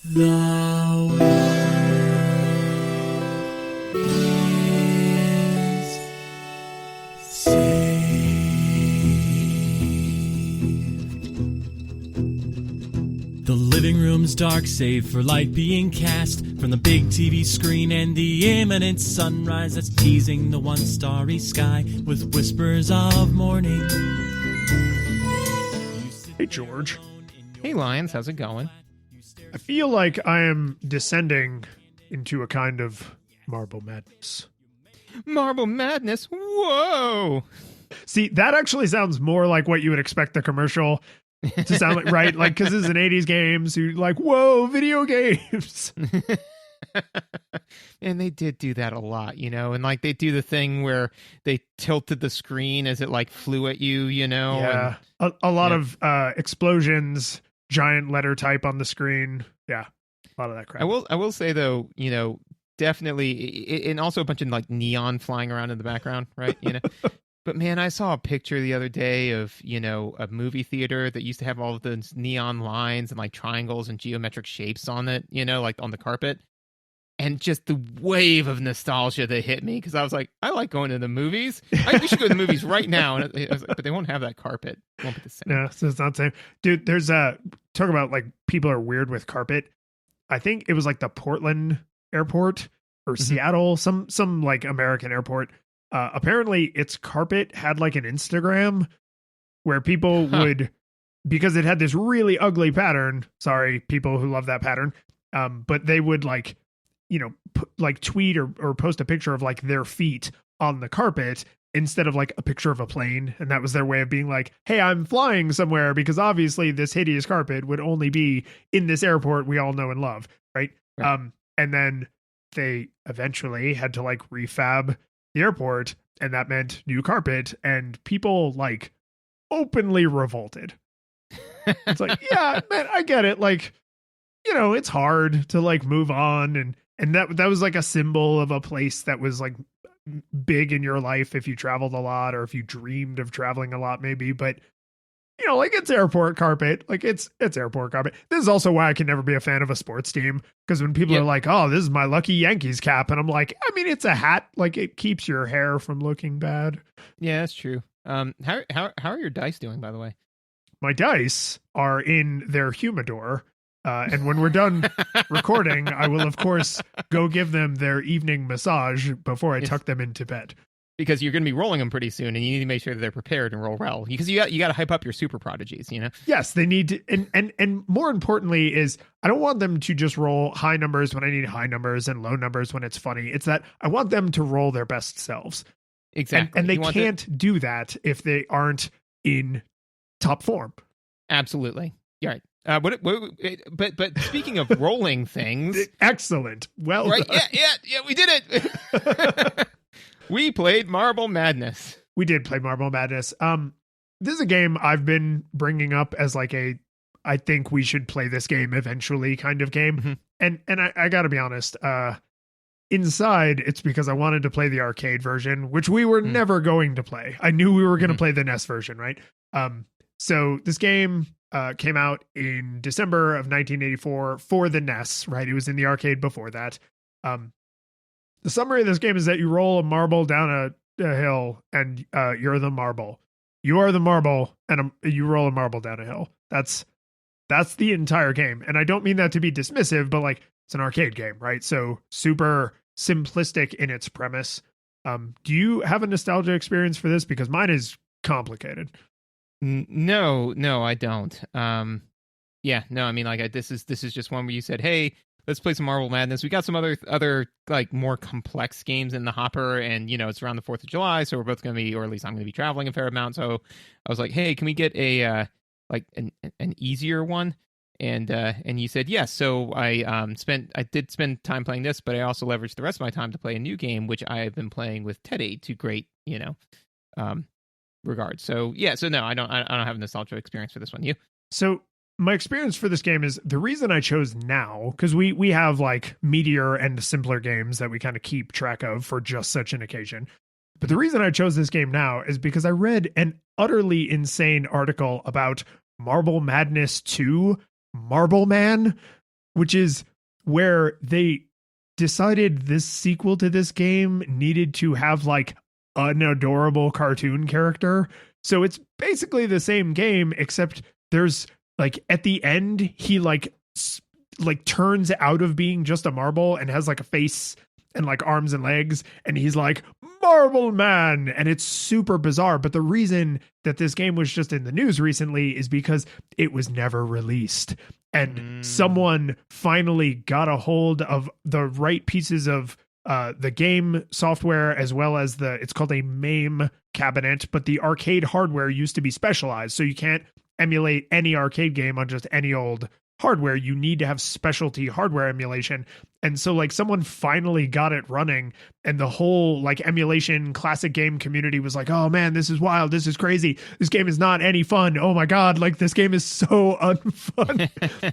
The world is saved. The living room's dark, save for light being cast from the big TV screen and the imminent sunrise that's teasing the one starry sky with whispers of morning. Hey, George. Hey, Lions, how's it going? I feel like I am descending into a kind of marble madness. Marble Madness? Whoa! See, that actually sounds more like what you would expect the commercial to sound like, right? Like, because it's an 80s game, so you're like, whoa, video games. And they did do that a lot, and like they do the thing where they tilted the screen as it like flew at you, Yeah. A lot of explosions, giant letter type on the screen. Yeah. A lot of that crap. I will say though, definitely, and also a bunch of like neon flying around in the background, right? But man, I saw a picture the other day of, a movie theater that used to have all of those neon lines and like triangles and geometric shapes on it, like on the carpet. And just the wave of nostalgia that hit me because I was like, I like going to the movies. We should go to the movies right now. And I was like, but they won't have that carpet. It won't be the same. No, so it's not the same. Dude, there's talk about like people are weird with carpet. I think it was like the Portland airport or Seattle, some like American airport. Apparently its carpet had like an Instagram where people would, because it had this really ugly pattern. Sorry, people who love that pattern. But they would like, like tweet or post a picture of like their feet on the carpet instead of like a picture of a plane. And that was their way of being like, hey, I'm flying somewhere because obviously this hideous carpet would only be in this airport we all know and love. Right. And then they eventually had to like refab the airport, and that meant new carpet, and people like openly revolted. It's like, yeah, man, I get it. Like, it's hard to like move on, and that was like a symbol of a place that was like big in your life if you traveled a lot or if you dreamed of traveling a lot, maybe. But like it's airport carpet, like it's airport carpet. This is also why I can never be a fan of a sports team, because when people are like, oh, this is my lucky Yankees cap, and I'm like, I mean, it's a hat, like it keeps your hair from looking bad. Yeah, that's true. How are your dice doing, by the way? My dice are in their humidor. And when we're done recording, I will, of course, go give them their evening massage before I tuck them into bed. Because you're going to be rolling them pretty soon, and you need to make sure that they're prepared and roll well. Because you got to hype up your super prodigies, Yes, they need to, and more importantly is I don't want them to just roll high numbers when I need high numbers and low numbers when it's funny. It's that I want them to roll their best selves. Exactly. And they can't do that if they aren't in top form. Absolutely. You're right. But speaking of rolling things, excellent. Well, right? Done. Yeah, we did it. We played Marble Madness. We did play Marble Madness. This is a game I've been bringing up as like I think we should play this game eventually kind of game. And I got to be honest, inside it's because I wanted to play the arcade version, which we were never going to play. I knew we were going to play the NES version, right? So this game came out in December of 1984 for the NES, right? It was in the arcade before that. The summary of this game is that you roll a marble down a hill, and you're the marble. You are the marble, and you roll a marble down a hill. That's the entire game. And I don't mean that to be dismissive, but like it's an arcade game, right? So super simplistic in its premise. Do you have a nostalgia experience for this? Because mine is complicated. No, I don't. Yeah, no, I mean, like this is just one where you said, hey, let's play some Marble Madness. We got some other like more complex games in the hopper, and it's around the 4th of July, so we're both going to be, or at least I'm going to be traveling a fair amount. So I was like, hey, can we get a like an easier one? And you said yes. So I did spend time playing this, but I also leveraged the rest of my time to play a new game, which I have been playing with Teddy to great regard. So yeah, so no, I don't have a nostalgia experience for this one. You? So my experience for this game is the reason I chose now, because we have like meatier and simpler games that we kind of keep track of for just such an occasion. But the reason I chose this game now is because I read an utterly insane article about Marble Madness 2, Marble Man, which is where they decided this sequel to this game needed to have like an adorable cartoon character. So it's basically the same game, except there's like at the end, he like turns out of being just a marble and has like a face and like arms and legs, and he's like Marble Man, and it's super bizarre. But the reason that this game was just in the news recently is because it was never released, and someone finally got a hold of the right pieces of the game software, as well as it's called a MAME cabinet, but the arcade hardware used to be specialized, so you can't emulate any arcade game on just any old hardware. You need to have specialty hardware emulation. And so like someone finally got it running, and the whole like emulation classic game community was like, oh man, this is wild, this is crazy, this game is not any fun, oh my god, like this game is so unfun.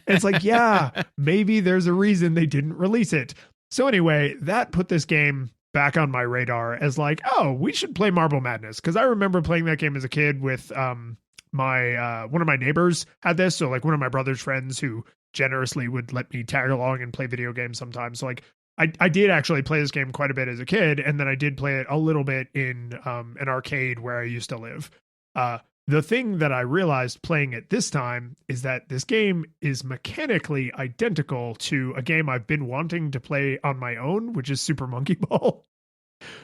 It's like, yeah, maybe there's a reason they didn't release it. So anyway, that put this game back on my radar as like, oh, we should play Marble Madness, because I remember playing that game as a kid with my one of my neighbors had this, so like one of my brother's friends who generously would let me tag along and play video games sometimes. So like I did actually play this game quite a bit as a kid, and then I did play it a little bit in an arcade where I used to live. The thing that I realized playing it this time is that this game is mechanically identical to a game I've been wanting to play on my own, which is Super Monkey Ball.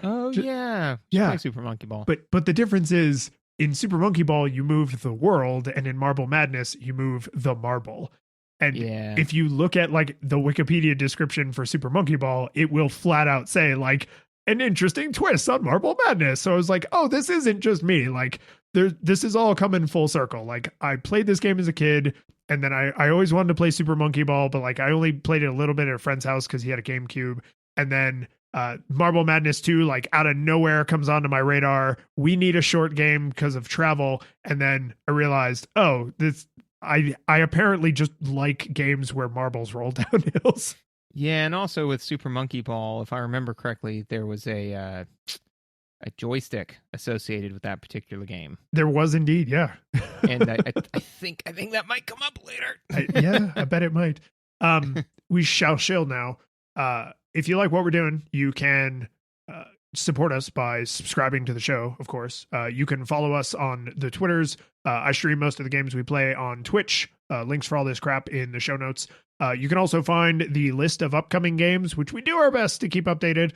Oh yeah. Play Super Monkey Ball. But the difference is, in Super Monkey Ball, you move the world, and in Marble Madness, you move the marble. And if you look at like the Wikipedia description for Super Monkey Ball, it will flat out say like an interesting twist on Marble Madness. So I was like, oh, this isn't just me. Like this is all coming full circle. Like I played this game as a kid, and then I always wanted to play Super Monkey Ball, but like I only played it a little bit at a friend's house because he had a GameCube. And then Marble Madness 2, like out of nowhere, comes onto my radar. We need a short game because of travel. And then I realized, oh, I apparently just like games where marbles roll down hills. Yeah, and also with Super Monkey Ball, if I remember correctly, there was a joystick associated with that particular game. There was indeed, yeah. And I think that might come up later. I bet it might. We shall shill now. If you like what we're doing, you can support us by subscribing to the show, of course. You can follow us on the Twitters. I stream most of the games we play on Twitch. Links for all this crap in the show notes. You can also find the list of upcoming games, which we do our best to keep updated.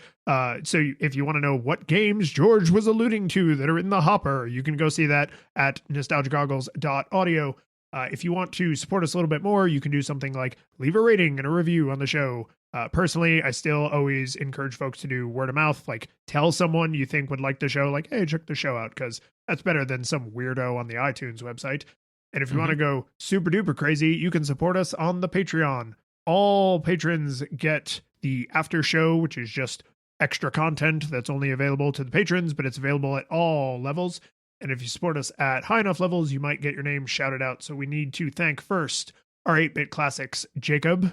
So if you want to know what games George was alluding to that are in the hopper, you can go see that at nostalgiagoggles.audio. If you want to support us a little bit more, you can do something like leave a rating and a review on the show. Personally, I still always encourage folks to do word of mouth, like tell someone you think would like the show, like, hey, check the show out, because that's better than some weirdo on the iTunes website. And if you want to go super duper crazy, you can support us on the Patreon. All patrons get the after show, which is just extra content that's only available to the patrons, but it's available at all levels. And if you support us at high enough levels, you might get your name shouted out. So we need to thank first our 8-Bit Classics, Jacob.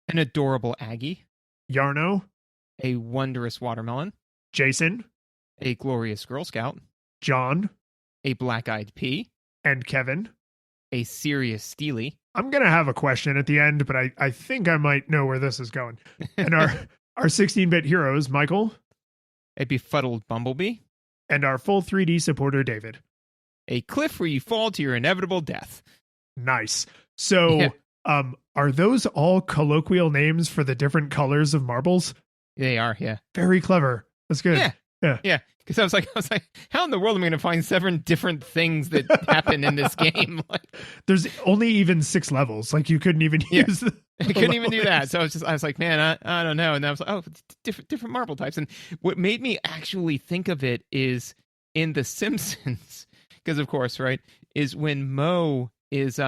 An adorable Aggie. Yarno. A wondrous watermelon. Jason. A glorious Girl Scout. John. A black-eyed pea. And Kevin. A serious Steely. I'm going to have a question at the end, but I think I might know where this is going. And our 16-bit heroes, Michael. A befuddled bumblebee. And our full 3D supporter, David. A cliff where you fall to your inevitable death. Nice. So, are those all colloquial names for the different colors of marbles? They are, yeah. Very clever. That's good. Yeah. Because I was like, how in the world am I going to find 7 different things that happen in this game? There's only even 6 levels. Like you couldn't even use the I couldn't even do that. So I was like, man, I don't know. And I was like, oh, different marble types. And what made me actually think of it is in The Simpsons, because of course, right, is when Moe is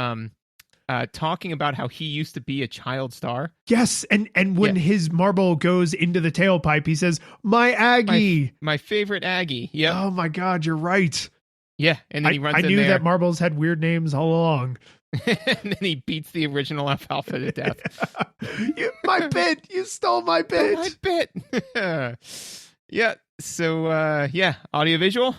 talking about how he used to be a child star. Yes, and when his marble goes into the tailpipe, he says, "My Aggie, my favorite Aggie." Yeah. Oh my God, you're right. Yeah, and then he runs. I in knew there. that marbles had weird names all along. And then he beats the original alfalfa to death. My bit, you stole my bit. My bit. Yeah. So audiovisual.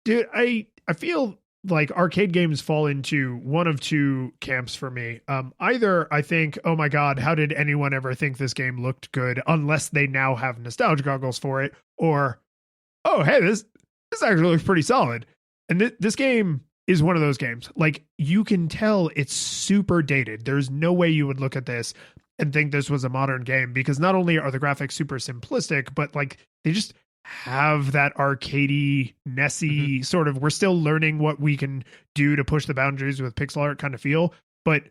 Dude, I feel like arcade games fall into one of two camps for me. Either I think, oh my God, how did anyone ever think this game looked good unless they now have nostalgia goggles for it? Or, oh, hey, this actually looks pretty solid. And this game is one of those games. Like, you can tell it's super dated. There's no way you would look at this and think this was a modern game, because not only are the graphics super simplistic, but like they just have that arcadey, Nessie sort of, we're still learning what we can do to push the boundaries with pixel art kind of feel. But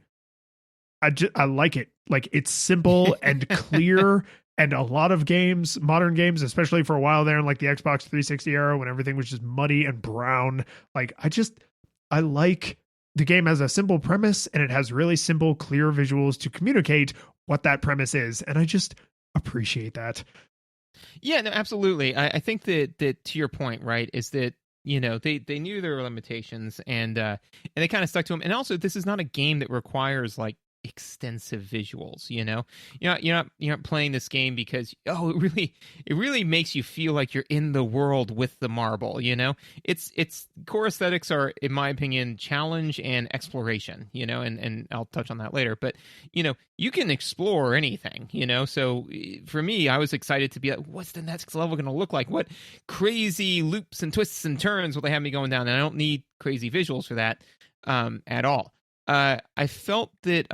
I like it. Like, it's simple and clear. And a lot of games, modern games, especially for a while there in like the Xbox 360 era when everything was just muddy and brown, like I like the game has a simple premise and it has really simple, clear visuals to communicate what that premise is. And I just appreciate that. Yeah, no, absolutely. I think that to your point, right, is that, you know, they knew their limitations and they kind of stuck to them. And also, this is not a game that requires like extensive visuals. You're not playing this game because it really makes you feel like you're in the world with the marble. It's core aesthetics are, in my opinion, challenge and exploration. And I'll touch on that later. But you can explore anything. So for me, I was excited to be like, what's the next level going to look like? What crazy loops and twists and turns will they have me going down? And I don't need crazy visuals for that at all. I felt that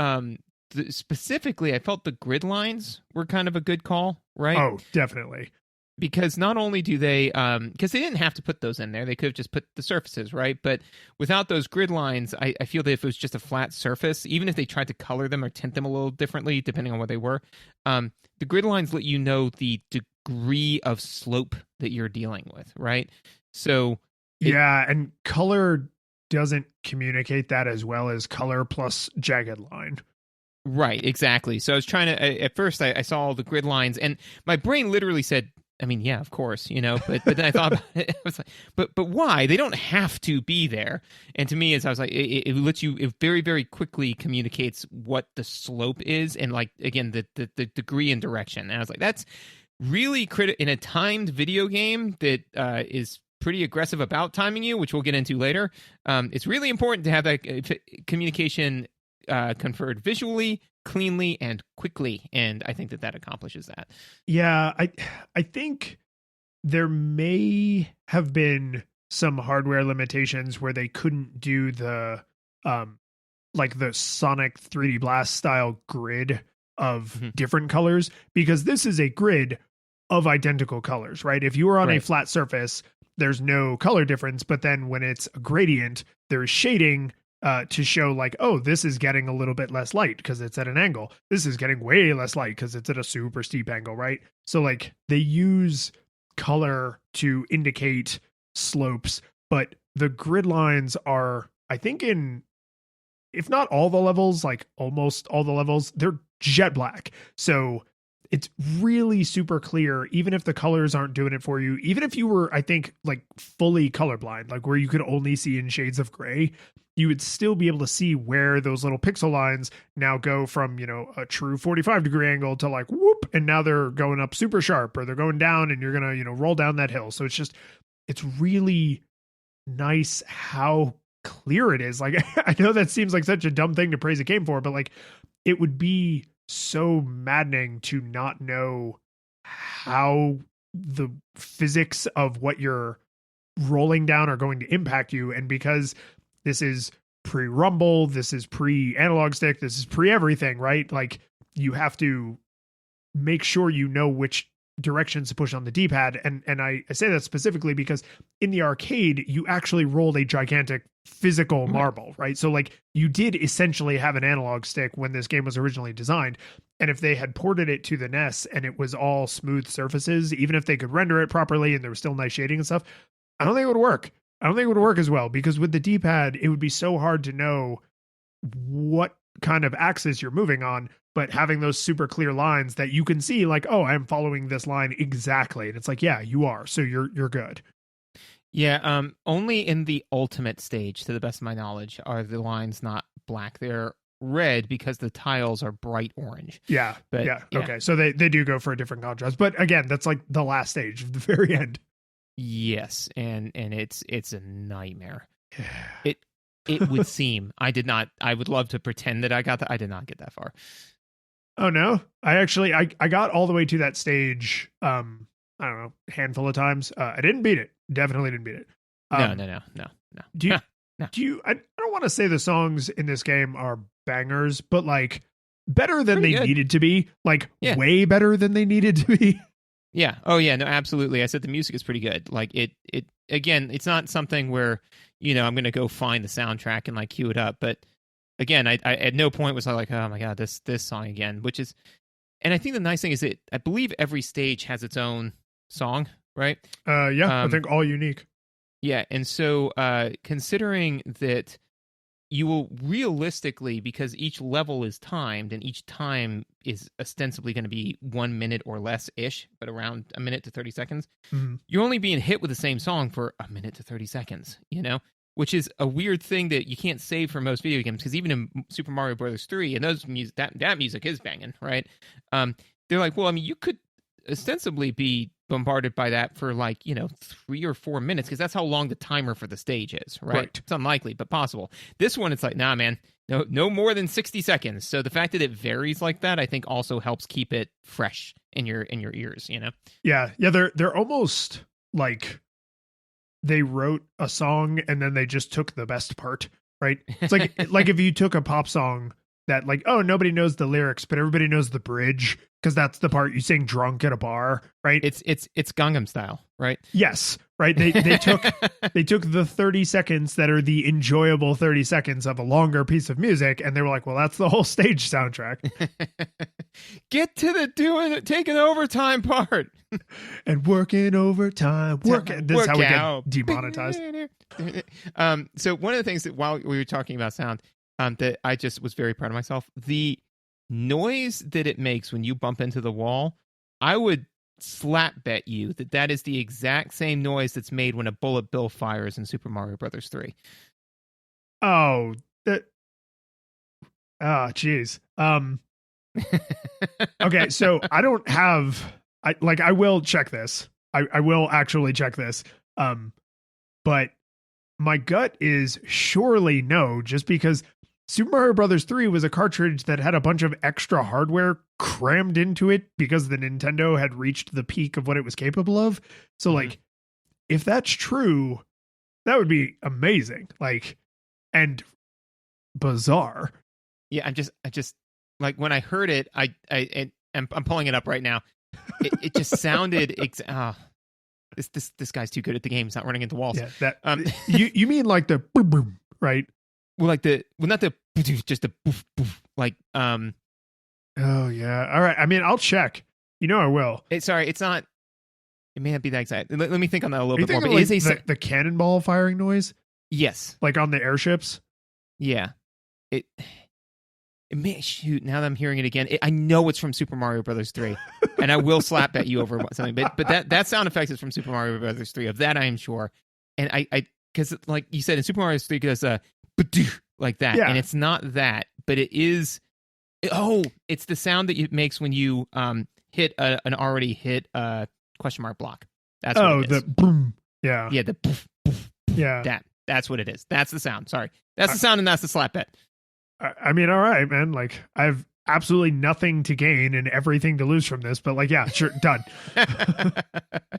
specifically, I felt the grid lines were kind of a good call, right? Oh, definitely. Because not only do they, because they didn't have to put those in there, they could have just put the surfaces, right? But without those grid lines, I feel that if it was just a flat surface, even if they tried to color them or tint them a little differently, depending on what they were, the grid lines let you know the degree of slope that you're dealing with, right? So yeah, and color doesn't communicate that as well as color plus jagged line. Right, exactly. So I was trying to, at first I saw all the grid lines and my brain literally said, I mean, yeah, of course, but then I thought about it, I was like, but why? They don't have to be there. And to me, as I was like, it lets you, it very, very quickly communicates what the slope is and like, again, the degree and direction. And I was like, that's really critical in a timed video game that is pretty aggressive about timing you, which we'll get into later. It's really important to have that communication conferred visually, cleanly, and quickly, and I think that accomplishes that. Yeah, I think there may have been some hardware limitations where they couldn't do the like the Sonic 3D Blast style grid of different colors, because this is a grid of identical colors, right? If you were on a flat surface, there's no color difference, but then when it's a gradient, there's shading to show like, oh, this is getting a little bit less light because it's at an angle. This is getting way less light because it's at a super steep angle, right? So like they use color to indicate slopes, but the grid lines are, I think in, if not all the levels, like almost all the levels, they're jet black. So it's really super clear, even if the colors aren't doing it for you. Even if you were, I think, like fully colorblind, like where you could only see in shades of gray, you would still be able to see where those little pixel lines now go from, a true 45-degree angle to like whoop, and now they're going up super sharp, or they're going down and you're going to, roll down that hill. So it's really nice how clear it is. Like, I know that seems like such a dumb thing to praise a game for, but like it would be so maddening to not know how the physics of what you're rolling down are going to impact you. And because this is pre-Rumble, this is pre-analog stick, this is pre-everything, right? Like you have to make sure you know which directions to push on the D-pad. And I say that specifically because in the arcade, you actually rolled a gigantic physical marble, right? So like you did essentially have an analog stick when this game was originally designed. And if they had ported it to the NES and it was all smooth surfaces, even if they could render it properly and there was still nice shading and stuff, I don't think it would work. I don't think it would work as well, because with the D-pad, it would be so hard to know what kind of axis you're moving on, but having those super clear lines that you can see like, oh, I'm following this line exactly. And it's like, yeah, you are. So you're good. Yeah. Only in the ultimate stage, to the best of my knowledge, are the lines not black. They're red because the tiles are bright orange. Yeah. But, yeah. Okay. So they do go for a different contrast, but again, that's like the last stage, the very end. Yes. And it's a nightmare. It would seem. I did not. I would love to pretend that I got that. I did not get that far. Oh no, I got all the way to that stage. I don't know, handful of times. I didn't beat it. Definitely didn't beat it. No. Do you? No. Do you? I don't want to say the songs in this game are bangers, but like better than Pretty they good. needed to be. Like Yeah. way better than they needed to be. Yeah. Oh yeah. No. Absolutely. I said the music is pretty good. Like it. Again, it's not something where I'm going to go find the soundtrack and like cue it up. But again, I at no point was I like, oh my god, this song again. Which is, and I think the nice thing is that I believe every stage has its own song, right? Yeah, I think all unique. Yeah, and so considering that you will realistically, because each level is timed and each time is ostensibly going to be 1 minute or less ish, but around a minute to 30 seconds, you're only being hit with the same song for a minute to 30 seconds, which is a weird thing that you can't save for most video games, because even in Super Mario Brothers 3, and those that music is banging, right? They're like, well, I mean, you could ostensibly be bombarded by that for 3 or 4 minutes, because that's how long the timer for the stage is, right? It's unlikely, but possible. This one, it's like, nah, man, no more than 60 seconds. So the fact that it varies like that, I think also helps keep it fresh in your ears, Yeah, they're almost like they wrote a song and then they just took the best part, right? It's like like if you took a pop song that like, oh, nobody knows the lyrics, but everybody knows the bridge because that's the part you sing drunk at a bar, right? It's Gangnam Style, right? Yes, right. They took the 30 seconds that are the enjoyable 30 seconds of a longer piece of music, and they were like, well, that's the whole stage soundtrack. Get to the taking overtime part. And working overtime. This is how we out. get demonetized. So one of the things that while we were talking about sound, that I just was very proud of myself, the noise that it makes when you bump into the wall, I would slap bet you that is the exact same noise that's made when a bullet bill fires in Super Mario Brothers 3. Oh, geez. Okay, so I don't have. I will check this. I will actually check this. But my gut is surely no, just because Super Mario Brothers 3 was a cartridge that had a bunch of extra hardware crammed into it because the Nintendo had reached the peak of what it was capable of. So like, if that's true, that would be amazing. Like, and bizarre. Yeah, I just like when I heard it, I'm pulling it up right now. It just sounded this guy's too good at the game. He's not running into walls. Yeah, that you mean like the boom boom, right? Well, not the just the poof poof, like Oh yeah. All right. I mean, I'll check. I will. It's not. It may not be that exact. Let me think on that a little bit more. But like is the cannonball firing noise? Yes. Like on the airships? Yeah. It may shoot. Now that I'm hearing it again, I know it's from Super Mario Brothers 3, and I will slap at you over something. But that sound effect is from Super Mario Brothers 3. Of that, I am sure. And I because like you said in Super Mario 3, it does like that, and it's not that, but it is. It's the sound that it makes when you hit an already hit question mark block. That's what it is. The boom. Yeah. Yeah, the poof, poof, poof, yeah. That's what it is. That's the sound. Sorry. That's the sound, and that's the slap bet. I mean, all right, man. Like, I've absolutely nothing to gain and everything to lose from this, but like, yeah, sure, done.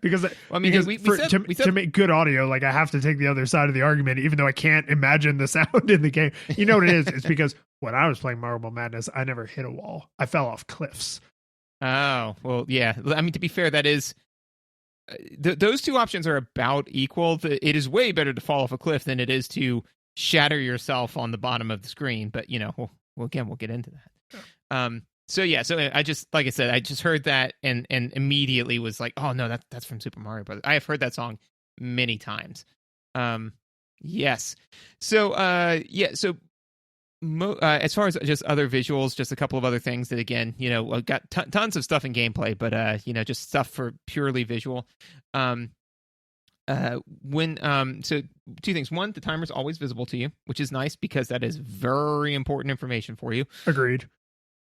Because to make good audio, like I have to take the other side of the argument, even though I can't imagine the sound in the game. You know what it is? It's because when I was playing Marble Madness, I never hit a wall. I fell off cliffs. Oh, well, yeah. I mean, to be fair, that is those two options are about equal. It is way better to fall off a cliff than it is to shatter yourself on the bottom of the screen. But we'll get into that. So I just, like I said, I just heard that and immediately was like, oh no, that's from Super Mario Brothers. I have heard that song many times. Yes. So as far as just other visuals, just a couple of other things that again, got tons of stuff in gameplay, but just stuff for purely visual. So two things. One, the timer's always visible to you, which is nice because that is very important information for you. Agreed.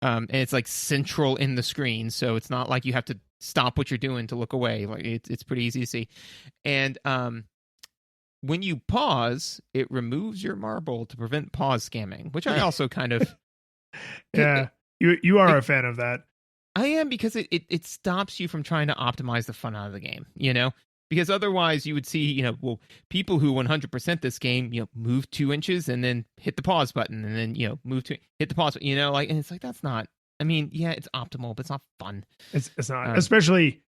And it's like central in the screen, so it's not like you have to stop what you're doing to look away. Like it's pretty easy to see. And when you pause, it removes your marble to prevent pause scamming, which I also kind of Yeah, you are a fan of that. I am, because it stops you from trying to optimize the fun out of the game, because otherwise you would see, people who 100% this game, move 2 inches and then hit the pause button and then, hit the pause, and it's like, that's not, yeah, it's optimal, but it's not fun. It's not, especially,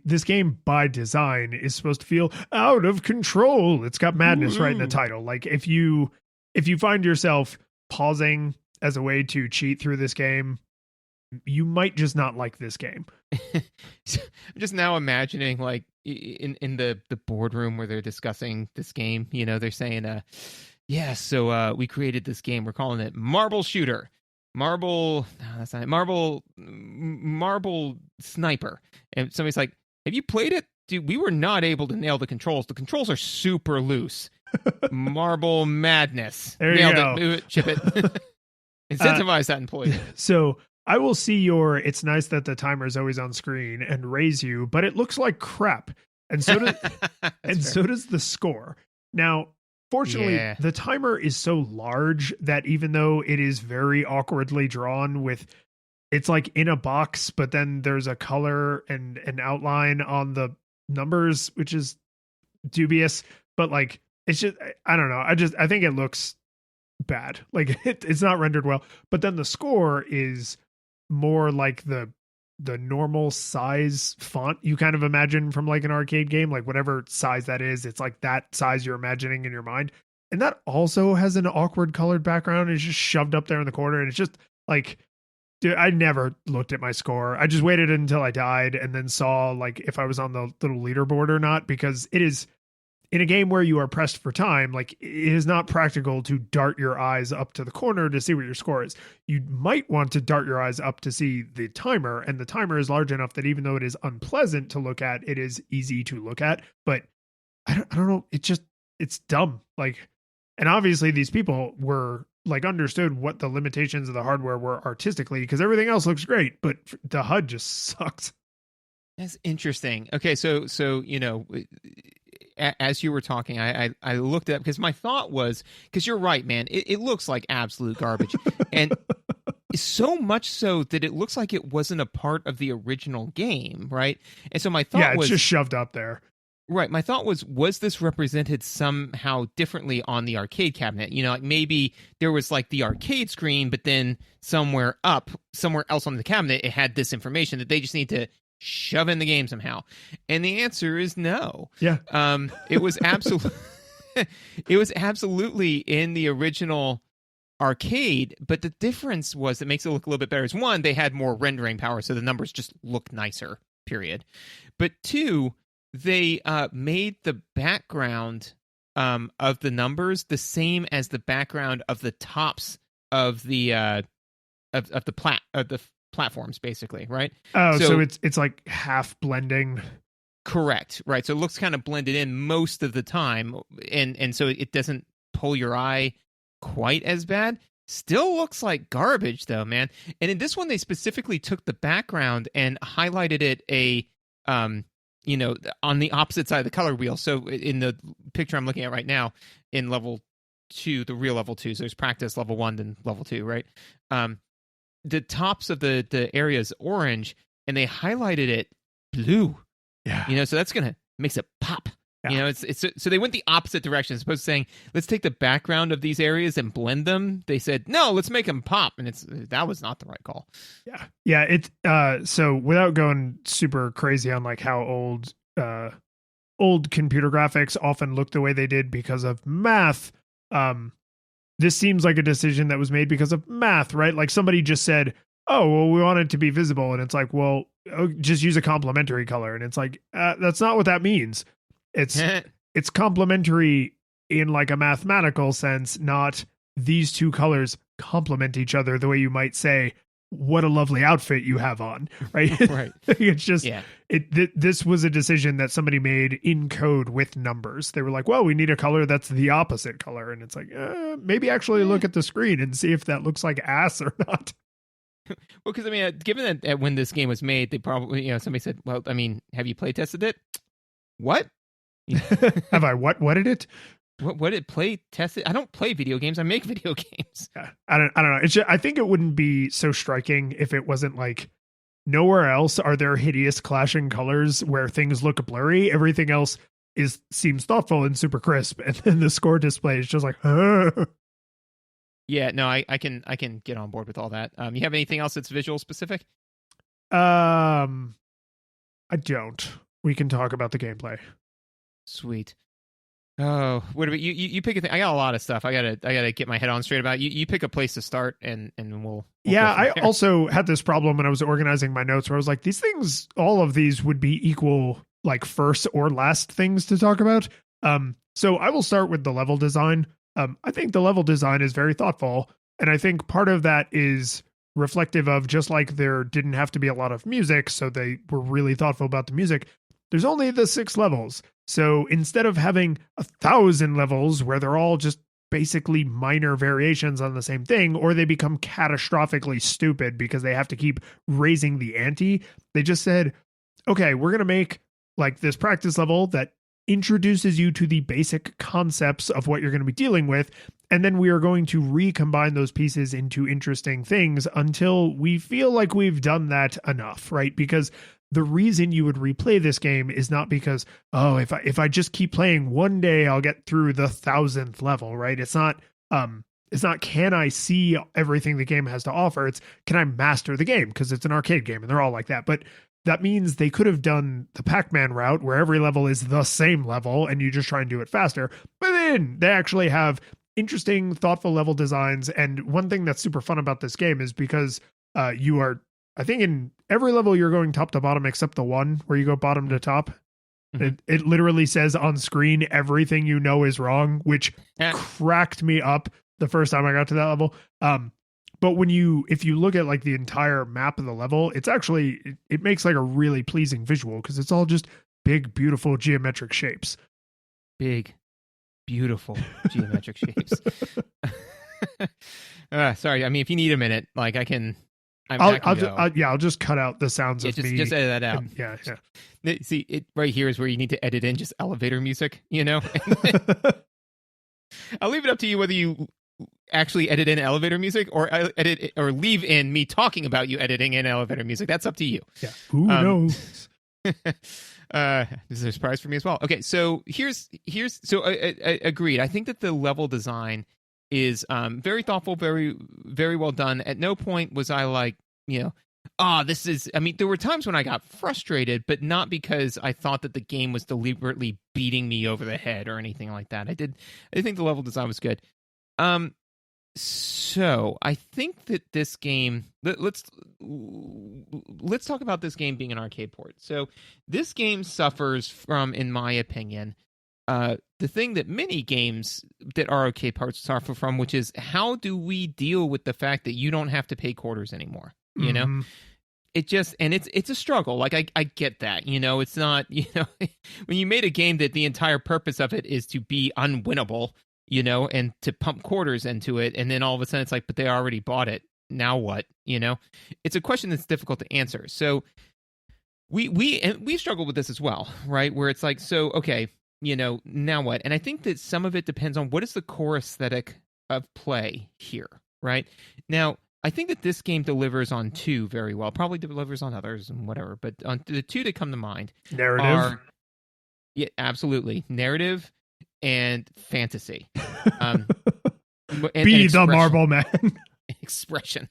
this game by design is supposed to feel out of control. It's got madness right in the title. Like if you find yourself pausing as a way to cheat through this game, you might just not like this game. I'm just now imagining, like, in the boardroom where they're discussing this game, they're saying, so we created this game. We're calling it Marble Shooter. Marble, no, that's not it. Marble Sniper. And somebody's like, have you played it? Dude, we were not able to nail the controls. The controls are super loose. Marble Madness. There Nailed you go. it. Move it. Chip it. Incentivize that employee. So I will see your, it's nice that the timer is always on screen, and raise you, but it looks like crap. And so does the score. Now, fortunately, the timer is so large that even though it is very awkwardly drawn with, it's like in a box, but then there's a color and an outline on the numbers, which is dubious, but like, it's just, I don't know. I think it looks bad. Like it's not rendered well, but then the score is more like the normal size font you kind of imagine from like an arcade game, like whatever size that is, it's like that size you're imagining in your mind. And that also has an awkward colored background. It's just shoved up there in the corner, and it's just like, dude, I never looked at my score. I just waited until I died and then saw like if I was on the little leaderboard or not, because it is, in a game where you are pressed for time, like it is not practical to dart your eyes up to the corner to see what your score is. You might want to dart your eyes up to see the timer, and the timer is large enough that even though it is unpleasant to look at, it is easy to look at. But I don't know. It's dumb. Like, and obviously these people were like understood what the limitations of the hardware were artistically, because everything else looks great, but the HUD just sucks. That's interesting. Okay, so as you were talking, I looked up, because my thought was, because you're right, man, it looks like absolute garbage, and so much so that it looks like it wasn't a part of the original game, right? And so my thought was, it's just shoved up there. Right. My thought was this represented somehow differently on the arcade cabinet? Like maybe there was like the arcade screen, but then somewhere else on the cabinet, it had this information that they just need to shove in the game somehow. And the answer is no. Yeah. It was absolutely in the original arcade, but the difference was, that makes it look a little bit better, is one, they had more rendering power, so the numbers just look nicer, period. But two, they made the background of the numbers the same as the background of the tops of the platforms, basically, right? Oh, so it's like half blending. Correct, right. So it looks kind of blended in most of the time, and so it doesn't pull your eye quite as bad. Still looks like garbage, though, man. And in this one, they specifically took the background and highlighted it on the opposite side of the color wheel. So in the picture I'm looking at right now, in level 2, the real level 2, so there's practice level 1, then level 2, right? The tops of the area is orange, and they highlighted it blue. Yeah. So that's makes it pop. Yeah. So they went the opposite direction. As opposed to saying, let's take the background of these areas and blend them, they said, no, let's make them pop. And that was not the right call. Yeah. It's so without going super crazy on like how old computer graphics often look the way they did because of math, this seems like a decision that was made because of math, right? Like somebody just said, oh, well, we want it to be visible. And it's like, well, just use a complementary color. And it's like, that's not what that means. It's complementary in like a mathematical sense, not these two colors complement each other the way you might say, what a lovely outfit you have on, right? Right. It's just, this was a decision that somebody made in code with numbers. They were like, well, we need a color that's the opposite color. And it's like, maybe actually look at the screen and see if that looks like ass or not. Well, because given that when this game was made, they probably, somebody said, well, have you play tested it? What? Have I whatted it? What did play test it? I don't play video games. I make video games. Yeah, I don't know. It's just, I think it wouldn't be so striking if it wasn't like nowhere else are there hideous clashing colors where things look blurry. Everything else seems thoughtful and super crisp, and then the score display is just like, Yeah, no, I can get on board with all that. You have anything else that's visual specific? I don't. We can talk about the gameplay. Sweet. Oh, what about you? You pick a thing. I got a lot of stuff. I gotta get my head on straight about. You pick a place to start, and we'll yeah, go from I there. also had this problem when I was organizing my notes where I was like, these things, all of these would be equal, like first or last things to talk about. So I will start with the level design. I think the level design is very thoughtful, and I think part of that is reflective of just like there didn't have to be a lot of music, so they were really thoughtful about the music. There's only the 6 levels. So instead of having 1,000 levels where they're all just basically minor variations on the same thing, or they become catastrophically stupid because they have to keep raising the ante, they just said, okay, we're going to make like this practice level that introduces you to the basic concepts of what you're going to be dealing with. And then we are going to recombine those pieces into interesting things until we feel like we've done that enough, right? Because the reason you would replay this game is not because, oh, if I just keep playing one day, I'll get through the 1,000th level, right? It's not, can I see everything the game has to offer? It's, can I master the game? Because it's an arcade game and they're all like that. But that means they could have done the Pac-Man route where every level is the same level and you just try and do it faster. But then they actually have interesting, thoughtful level designs. And one thing that's super fun about this game is because you are, I think in every level you're going top to bottom except the one where you go bottom to top. Mm-hmm. It literally says on screen everything you know is wrong, which cracked me up the first time I got to that level. But if you look at like the entire map of the level, it's actually, it makes like a really pleasing visual because it's all just big, beautiful geometric shapes. Big, beautiful geometric shapes. Sorry. I mean, if you need a minute, like I can. I'll just cut out the sounds of me. Just edit that out. And, yeah. See, it right here is where you need to edit in just elevator music, you know? I'll leave it up to you whether you actually edit in elevator music or edit or leave in me talking about you editing in elevator music. That's up to you. Yeah. Who knows? This is a surprise for me as well. Okay, so here's I agreed. I think that the level design is very thoughtful, very, very well done. At no point was I like, this is, I mean, there were times when I got frustrated, but not because I thought that the game was deliberately beating me over the head or anything like that. I think the level design was good. So I think that this game, let's talk about this game being an arcade port. So this game suffers from, in my opinion, the thing that many games that are arcade ports suffer from, which is how do we deal with the fact that you don't have to pay quarters anymore? You know, it just, and it's a struggle. Like I get that, it's not, when you made a game that the entire purpose of it is to be unwinnable, and to pump quarters into it. And then all of a sudden it's like, but they already bought it. Now what? It's a question that's difficult to answer. So we struggle with this as well, right? Where it's like, so, okay, now what? And I think that some of it depends on what is the core aesthetic of play here, right? Now, I think that this game delivers on 2 very well, probably delivers on others and whatever, but on the 2 that come to mind Narrative. Yeah, absolutely. Narrative and fantasy. And Be the Marble Man. Expression.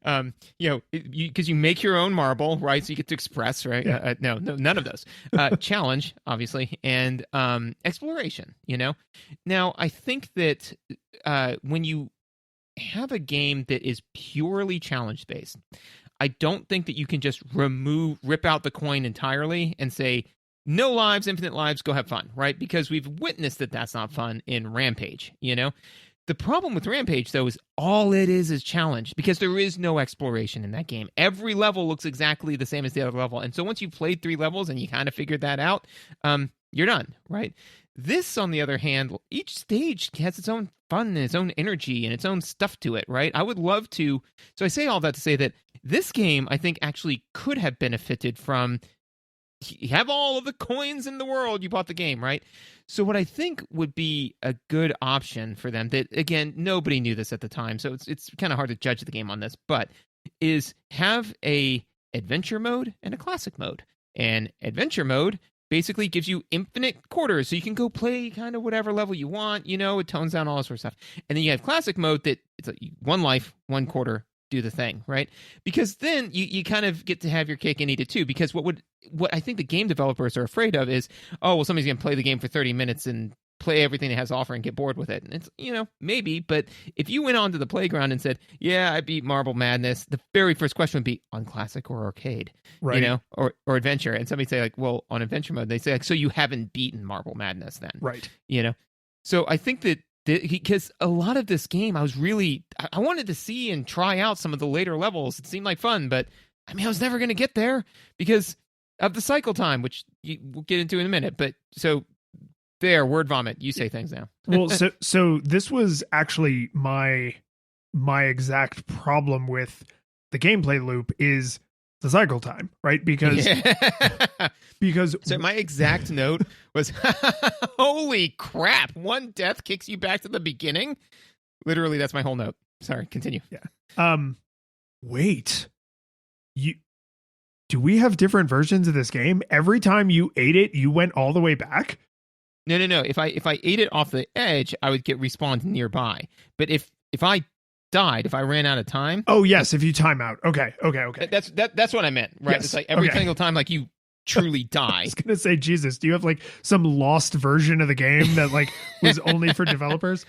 Because you make your own marble, right? So you get to express, right? Yeah. No, none of those. Challenge, obviously, and exploration. Now I think that when you have a game that is purely challenge based, I don't think that you can just rip out the coin entirely and say, no lives, infinite lives, go have fun, right? Because we've witnessed that that's not fun in Rampage, The problem with Rampage, though, is all it is challenge, because there is no exploration in that game. Every level looks exactly the same as the other level. And so once you've played 3 levels and you kind of figured that out, you're done, right? This, on the other hand, each stage has its own fun and its own energy and its own stuff to it, right? I would love to... So I say all that to say that this game, I think, actually could have benefited from you have all of the coins in the world, you bought the game, right? So what I think would be a good option for them, that again, nobody knew this at the time, so it's kind of hard to judge the game on this, but is have a adventure mode and a classic mode. And adventure mode basically gives you infinite quarters, so you can go play kind of whatever level you want, it tones down all that sort of stuff. And then you have classic mode that it's like 1 life, 1 quarter, do the thing, right? Because then you kind of get to have your cake and eat it too. Because what I think the game developers are afraid of is, oh, well, somebody's going to play the game for 30 minutes and play everything it has to offer and get bored with it. And it's, maybe, but if you went onto the playground and said, yeah, I beat Marble Madness, the very first question would be on classic or arcade, right? Or adventure. And somebody say like, well, on adventure mode, they say like, so you haven't beaten Marble Madness then, right? So I think that because a lot of this game, I wanted to see and try out some of the later levels. It seemed like fun, but I was never going to get there because of the cycle time, which we'll get into in a minute. But so there, word vomit. You say things now. Well, so this was actually my exact problem with the gameplay loop is the cycle time, right? Because so my exact note was, holy crap, 1 death kicks you back to the beginning. Literally, that's my whole note. Sorry, continue. Yeah. Wait. Do we have different versions of this game? Every time you ate it, you went all the way back? No. If I ate it off the edge, I would get respawned nearby. But if I died, if I ran out of time. Oh yes, if you time out. Okay. That's what I meant, right? Yes. It's like every single time, like you truly die. I was gonna say, Jesus, do you have like some lost version of the game that like was only for developers?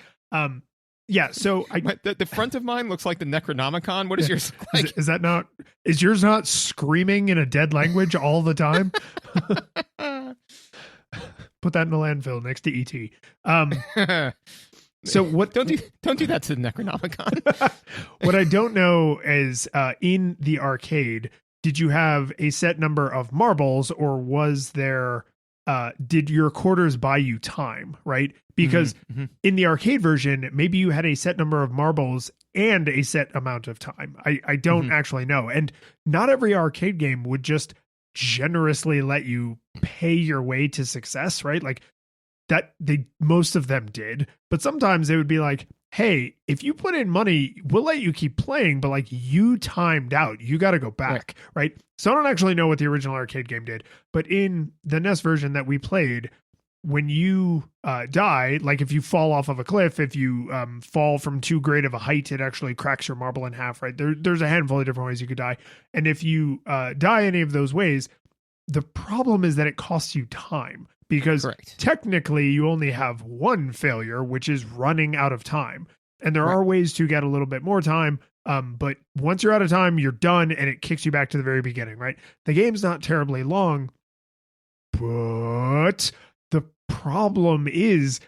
Yeah. So the front of mine looks like the Necronomicon. What is yours like? Is yours not screaming in a dead language all the time? Put that in the landfill next to ET. So what? Don't do that to the Necronomicon. What I don't know is in the arcade, did you have a set number of marbles, or was there? Did your quarters buy you time? Right, because in the arcade version, maybe you had a set number of marbles and a set amount of time. I don't actually know, and not every arcade game would just generously let you pay your way to success, right? Like that most of them did, but sometimes they would be like, hey, if you put in money, we'll let you keep playing, but like you timed out, you got to go back, right? So I don't actually know what the original arcade game did, but in the NES version that we played, when you die, like if you fall off of a cliff, if you fall from too great of a height, it actually cracks your marble in half, right? There's a handful of different ways you could die. And if you die any of those ways, the problem is that it costs you time, because technically you only have one failure, which is running out of time. And there are ways to get a little bit more time. But once you're out of time, you're done, and it kicks you back to the very beginning, right? The game's not terribly long, but the problem is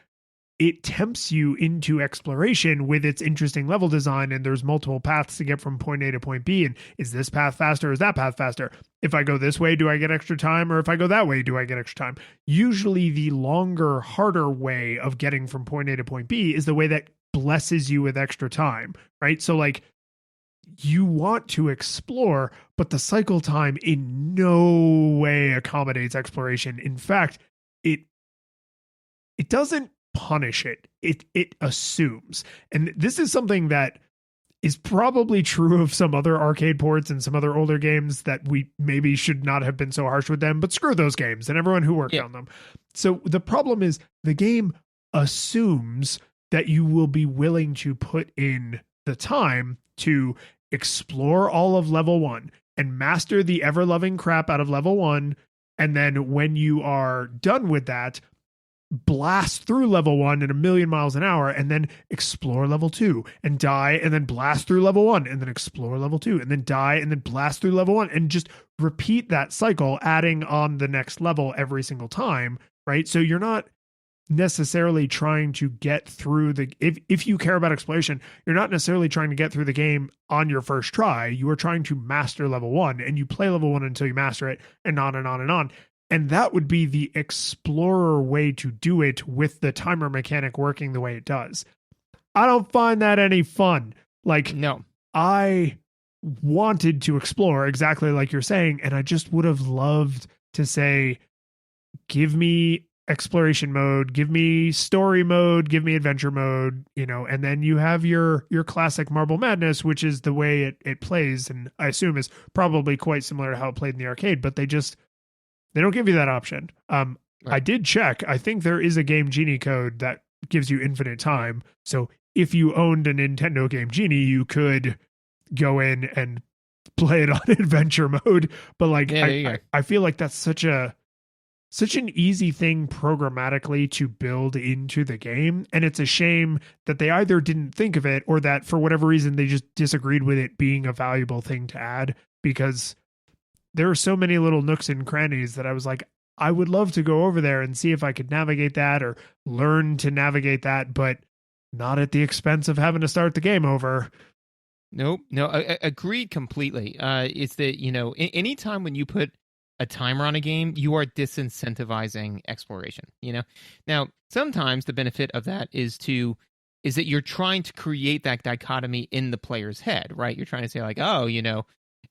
it tempts you into exploration with its interesting level design, and there's multiple paths to get from point A to point B. And is this path faster? Is that path faster? If I go this way, do I get extra time? Or if I go that way, do I get extra time? Usually the longer, harder way of getting from point A to point B is the way that blesses you with extra time, right? So like you want to explore, but the cycle time in no way accommodates exploration. In fact, it doesn't punish it. It assumes. And this is something that is probably true of some other arcade ports and some other older games that we maybe should not have been so harsh with them, but screw those games and everyone who worked on them. So the problem is the game assumes that you will be willing to put in the time to explore all of level 1 and master the ever-loving crap out of level 1. And then when you are done with that, blast through level 1 at 1,000,000 miles an hour, and then explore level 2 and die, and then blast through level 1 and then explore level 2 and then die and then blast through level 1, and just repeat that cycle, adding on the next level every single time, right? So you're not necessarily trying to get through if you care about exploration, you're not necessarily trying to get through the game on your first try. You are trying to master level 1, and you play level 1 until you master it, and on and on and on. And that would be the explorer way to do it, with the timer mechanic working the way it does. I don't find that any fun. Like, no, I wanted to explore exactly like you're saying, and I just would have loved to say, give me exploration mode, give me story mode, give me adventure mode, and then you have your classic Marble Madness, which is the way it plays, and I assume is probably quite similar to how it played in the arcade, but they don't give you that option. Right. I did check. I think there is a Game Genie code that gives you infinite time. So if you owned a Nintendo Game Genie, you could go in and play it on adventure mode. But I feel like that's such an easy thing programmatically to build into the game. And it's a shame that they either didn't think of it or that for whatever reason, they just disagreed with it being a valuable thing to add, because there are so many little nooks and crannies that I was like, I would love to go over there and see if I could navigate that or learn to navigate that, but not at the expense of having to start the game over. Nope. No, agreed completely. It's that, anytime when you put a timer on a game, you are disincentivizing exploration, Now, sometimes the benefit of that is that you're trying to create that dichotomy in the player's head, right? You're trying to say like, oh,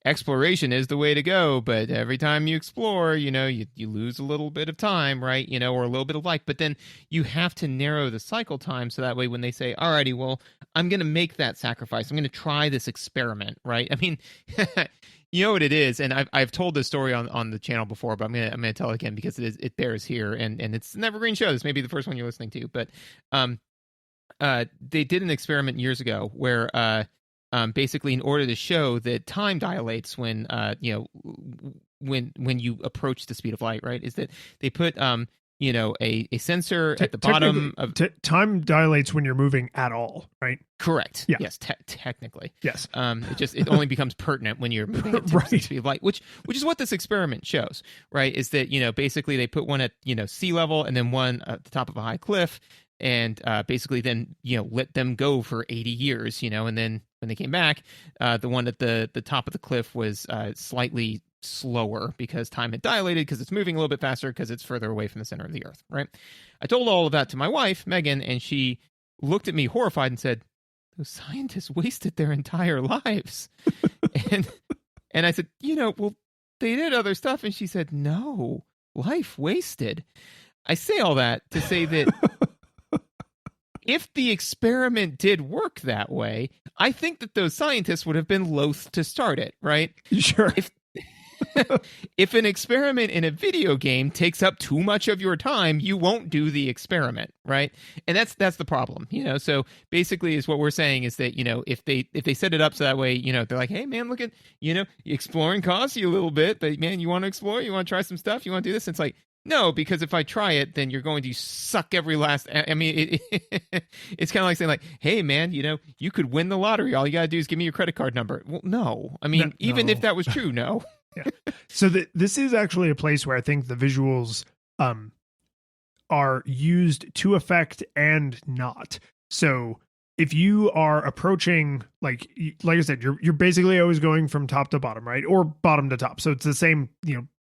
exploration is the way to go, but every time you explore, you lose a little bit of time, right? Or a little bit of life, but then you have to narrow the cycle time so that way when they say, alrighty, well, I'm going to make that sacrifice. I'm going to try this experiment, right? I mean, you know what it is, and I've told this story on the channel before, but I'm gonna tell it again because it bears here, and it's an evergreen show. This may be the first one you're listening to, but they did an experiment years ago where basically in order to show that time dilates when when you approach the speed of light, right, is that they put a sensor at the bottom of time dilates when you're moving at all, right? Correct. Yeah. Yes, technically. Yes. It only becomes pertinent when you're moving at right. the speed of light, which is what this experiment shows, right? Is that basically they put one at sea level and then one at the top of a high cliff, and basically then let them go for 80 years, and then when they came back, the one at the top of the cliff was slightly slower because time had dilated because it's moving a little bit faster because it's further away from the center of the earth, right? I told all of that to my wife, Megan, and she looked at me horrified and said, those scientists wasted their entire lives. and I said, well, they did other stuff. And she said, no, life wasted. I say all that to say that if the experiment did work that way, I think that those scientists would have been loath to start it, right? Sure. If an experiment in a video game takes up too much of your time, you won't do the experiment, right? And that's the problem, So basically, is what we're saying is that if they set it up so that way, they're like, hey man, look at exploring costs you a little bit, but man, you want to explore, you want to try some stuff, you want to do this. And it's like, no, because if I try it, then you're going to suck every last. I mean, it's kind of like saying, like, "Hey, man, you could win the lottery. All you gotta do is give me your credit card number." Well, no. I mean, even if that was true, no. Yeah. So this is actually a place where I think the visuals are used to effect and not. So if you are approaching, like I said, you're basically always going from top to bottom, right, or bottom to top. So it's the same,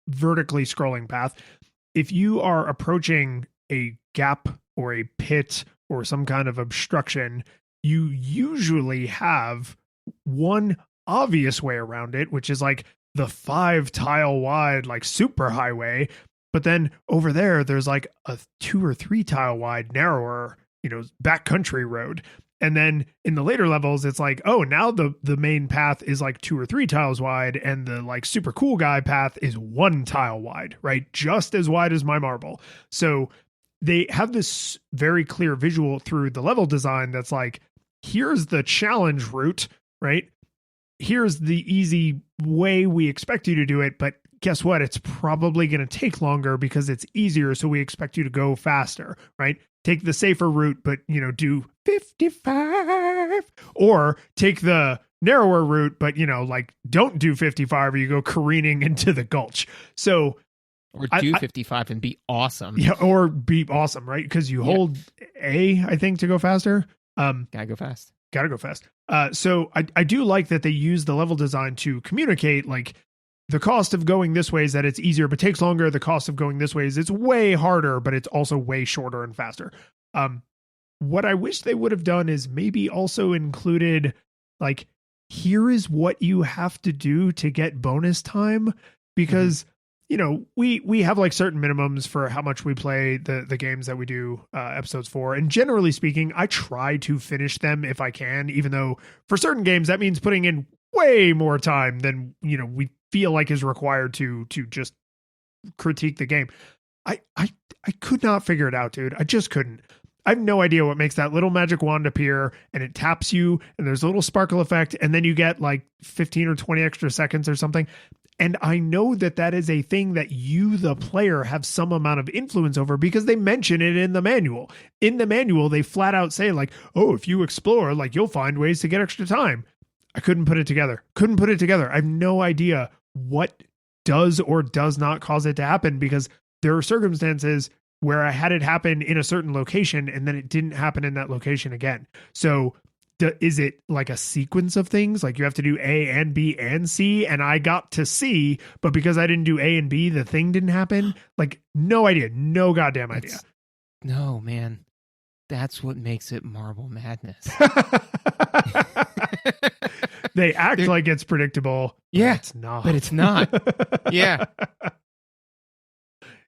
vertically scrolling path. If you are approaching a gap or a pit or some kind of obstruction, you usually have one obvious way around it, which is like the 5 tile wide, like super highway. But then over there's like a 2 or 3 tile wide, narrower, backcountry road. And then in the later levels, it's like, oh, now the main path is like 2 or 3 tiles wide, and the like super cool guy path is 1 tile wide, right? Just as wide as my marble. So they have this very clear visual through the level design that's like, here's the challenge route, right? Here's the easy way we expect you to do it, but guess what? It's probably going to take longer because it's easier, so we expect you to go faster, right? Take the safer route, but, do 55. Or take the narrower route, but, don't do 55 or you go careening into the gulch. So... Or do 55 and be awesome. Yeah, or be awesome, right? Because you hold A, I think, to go faster. Gotta go fast. So I do like that they use the level design to communicate, like, the cost of going this way is that it's easier but takes longer. The cost of going this way is it's way harder, but it's also way shorter and faster. What I wish they would have done is maybe also included, like, here is what you have to do to get bonus time, because you know, we have like certain minimums for how much we play the games that we do episodes for. And generally speaking, I try to finish them if I can, even though for certain games that means putting in way more time than, you know, we feel like is required to just critique the game. I could not figure it out, dude. I just couldn't. I have no idea what makes that little magic wand appear, and it taps you and there's a little sparkle effect, and then you get like 15 or 20 extra seconds or something. And I know that that is a thing that you, the player, have some amount of influence over because they mention it in the manual. In the manual, they flat out say like, oh, if you explore, like you'll find ways to get extra time. I couldn't put it together. I have no idea what does or does not cause it to happen, because there are circumstances where I had it happen in a certain location and then it didn't happen in that location again. So is it like a sequence of things? Like you have to do A and B and C, and I got to C, but because I didn't do A and B, the thing didn't happen? Like, no idea. No goddamn idea. No, man. That's what makes it Marble Madness. They act like it's predictable. Yeah, it's not. But it's not. Yeah.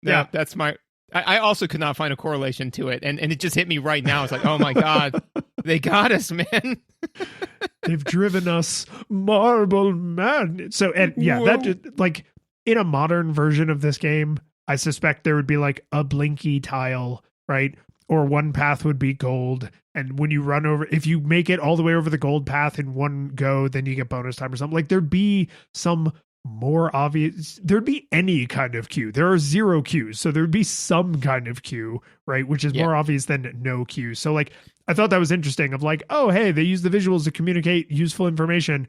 No, Yeah. that's my... I also could not find a correlation to it, and it just hit me right now. It's like, oh my God, they got us, man. They've driven us Marble Madness. So, and yeah, that just, like in a modern version of this game, I suspect there would be like a blinky tile, right? Or one path would be gold. And when you run over, if you make it all the way over the gold path in one go, then you get bonus time or something. Like there'd be some more obvious, there'd be any kind of queue. There are 0 queues, so there'd be some kind of queue, right? Which is more obvious than no queue. So like, I thought that was interesting of like, oh, hey, they use the visuals to communicate useful information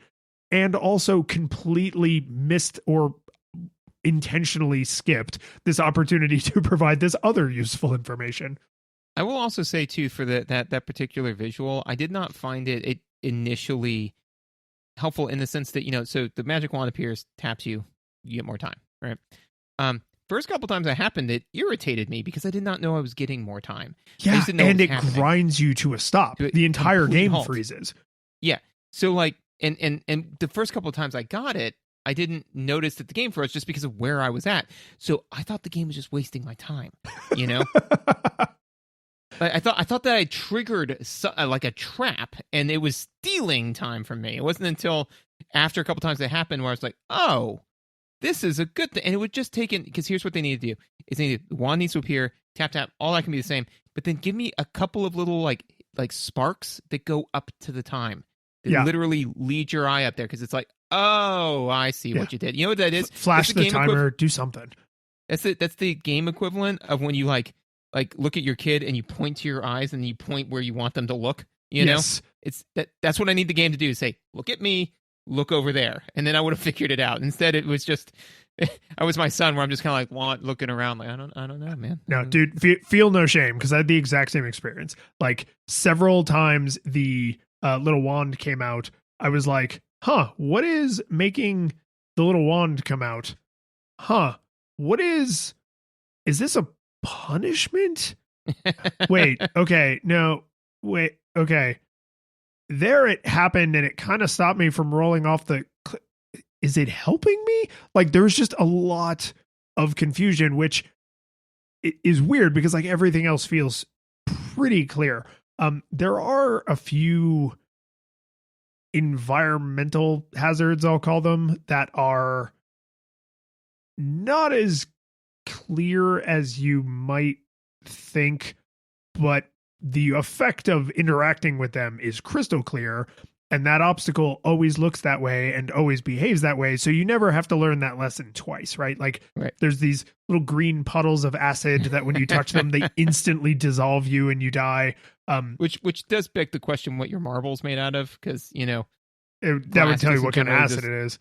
and also completely missed or intentionally skipped this opportunity to provide this other useful information. I will also say too, for that particular visual, I did not find it initially helpful in the sense that, you know, so the magic wand appears, taps you, you get more time, right? First couple times that happened, it irritated me because I did not know I was getting more time. Yeah, and it grinds you to a stop. The entire game freezes. Yeah. So like, and the first couple of times I got it, I didn't notice that the game froze just because of where I was at. So I thought the game was just wasting my time, you know? I thought that I triggered like a trap, and it was stealing time from me. It wasn't until after a couple times that happened where I was like, "Oh, this is a good thing." And it would just take in, because here's what they need to do: the wand needs to appear, tap tap, all that can be the same, but then give me a couple of little like sparks that go up to the time. That literally lead your eye up there, because it's like, oh, I see what you did. You know what that is? Flash the timer, do something. That's the game equivalent of when you like look at your kid and you point to your eyes and you point where you want them to look, you know? It's that's what I need the game to do, say, look at me, look over there. And then I would have figured it out. Instead, it was just, I was my son where I'm just kind of like looking around like, I don't know, man. No, dude, feel no shame, because I had the exact same experience. Like several times the little wand came out, I was like, huh, what is making the little wand come out? Huh, what is this a punishment? Wait, okay, no, wait, okay. There it happened, and it kind of stopped me from rolling off the... Is it helping me? Like, there's just a lot of confusion, which is weird because like everything else feels pretty clear. There are a few environmental hazards, I'll call them, that are not as clear as you might think, but the effect of interacting with them is crystal clear, and that obstacle always looks that way and always behaves that way, so you never have to learn that lesson twice, right? Like, there's these little green puddles of acid that when you touch them, they instantly dissolve you and you die. Which does beg the question what your marble's made out of, because, you know, that would tell you what kind of acid it is.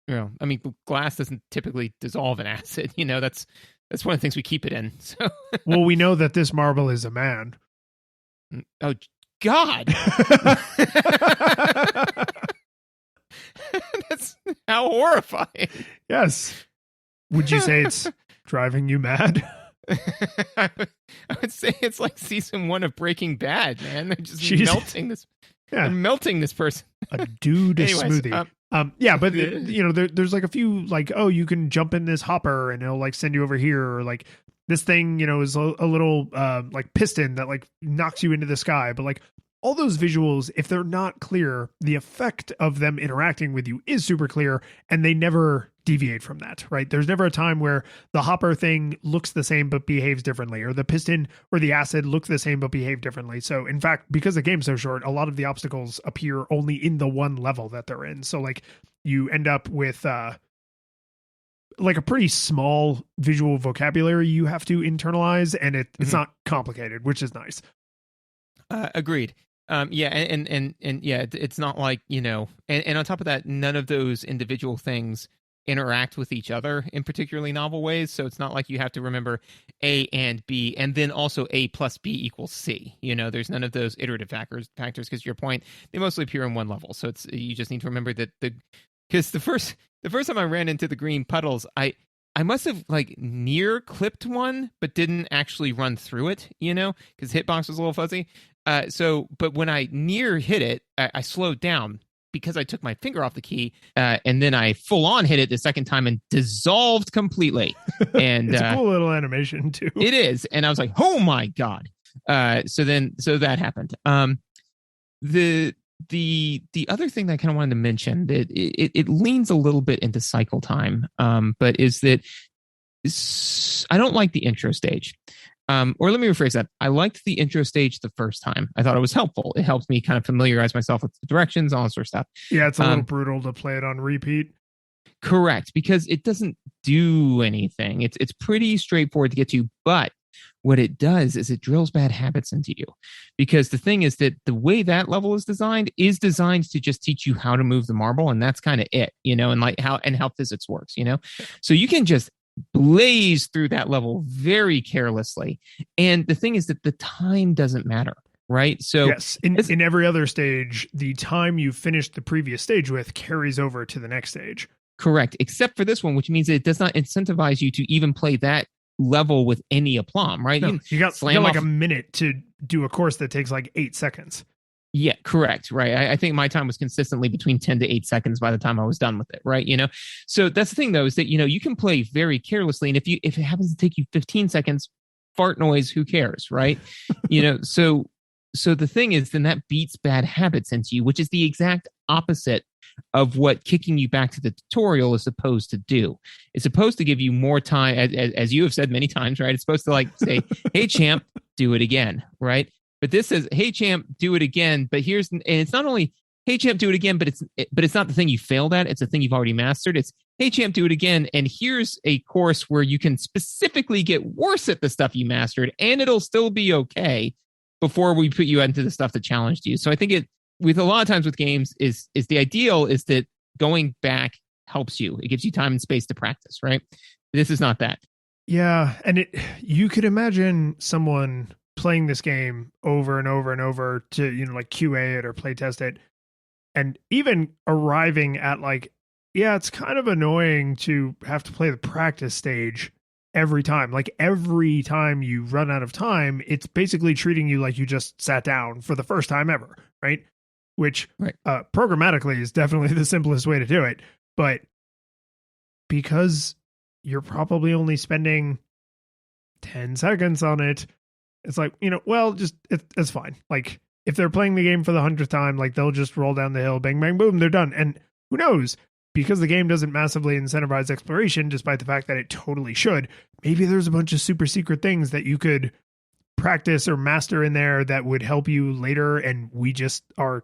You know, I mean, glass doesn't typically dissolve in acid. You know, that's one of the things we keep it in. So, well, we know that this marble is a man. Oh God! That's how horrifying. Yes. Would you say it's driving you mad? I would say it's like season 1 of Breaking Bad, man. They're just melting this. Yeah. They're melting this person. A dude smoothie. Yeah, but there's like a few like, oh, you can jump in this hopper and it'll like send you over here, or like this thing, is a little like piston that like knocks you into the sky. But like all those visuals, if they're not clear, the effect of them interacting with you is super clear, and they never deviate from that, right? There's never a time where the hopper thing looks the same but behaves differently, or the piston or the acid look the same but behave differently. So in fact, because the game's so short, a lot of the obstacles appear only in the one level that they're in. So like you end up with like a pretty small visual vocabulary you have to internalize, and it's not complicated, which is nice. Agreed. Yeah, and yeah, it's not like, and on top of that, none of those individual things interact with each other in particularly novel ways. So it's not like you have to remember A and B, and then also A plus B equals C. There's none of those iterative factors, because to your point, they mostly appear in one level. So you just need to remember that because the first time I ran into the green puddles, I must have like near clipped one, but didn't actually run through it, because hitbox was a little fuzzy. But when I near hit it, I slowed down because I took my finger off the key, and then I full on hit it the second time and dissolved completely. And it's a cool little animation too. It is, and I was like, oh my god. So that happened. The other thing that I kind of wanted to mention, that it leans a little bit into cycle time, but is that I don't like the intro stage. Or let me rephrase that. I liked the intro stage the first time. I thought it was helpful. It helped me kind of familiarize myself with the directions, all that sort of stuff. Yeah, it's a little brutal to play it on repeat. Correct, because it doesn't do anything. It's pretty straightforward to get to, but what it does is it drills bad habits into you. Because the thing is that the way that level is designed to just teach you how to move the marble, and that's kind of it, and like how physics works, So you can just blaze through that level very carelessly. And the thing is that the time doesn't matter, right? So yes, in every other stage, the time you finished the previous stage with carries over to the next stage. Correct, except for this one, which means it does not incentivize you to even play that level with any aplomb, right? No, you got like a minute to do a course that takes like 8 seconds. Yeah, correct. Right. I think my time was consistently between 10 to 8 seconds by the time I was done with it. Right. So that's the thing, though, is that, you can play very carelessly. And if it happens to take you 15 seconds, fart noise, who cares? Right. So the thing is, then that beats bad habits into you, which is the exact opposite of what kicking you back to the tutorial is supposed to do. It's supposed to give you more time, as you have said many times, right? It's supposed to like say, hey, champ, do it again. Right. But this says, hey, champ, do it again. But and it's not only, hey, champ, do it again, but it's not the thing you failed at. It's the thing you've already mastered. It's, hey, champ, do it again. And here's a course where you can specifically get worse at the stuff you mastered, and it'll still be okay before we put you into the stuff that challenged you. So I think with a lot of times with games is the ideal is that going back helps you. It gives you time and space to practice, right? This is not that. Yeah. And you could imagine someone playing this game over and over and over to, like QA it or play test it, and even arriving at like, yeah, it's kind of annoying to have to play the practice stage every time. Like every time you run out of time, it's basically treating you like you just sat down for the first time ever, right? Which programmatically is definitely the simplest way to do it. But because you're probably only spending 10 seconds on it, it's like, well, just it's fine. Like if they're playing the game for the 100th time, like they'll just roll down the hill, bang, bang, boom, they're done. And who knows, because the game doesn't massively incentivize exploration, despite the fact that it totally should, maybe there's a bunch of super secret things that you could practice or master in there that would help you later. And we just are,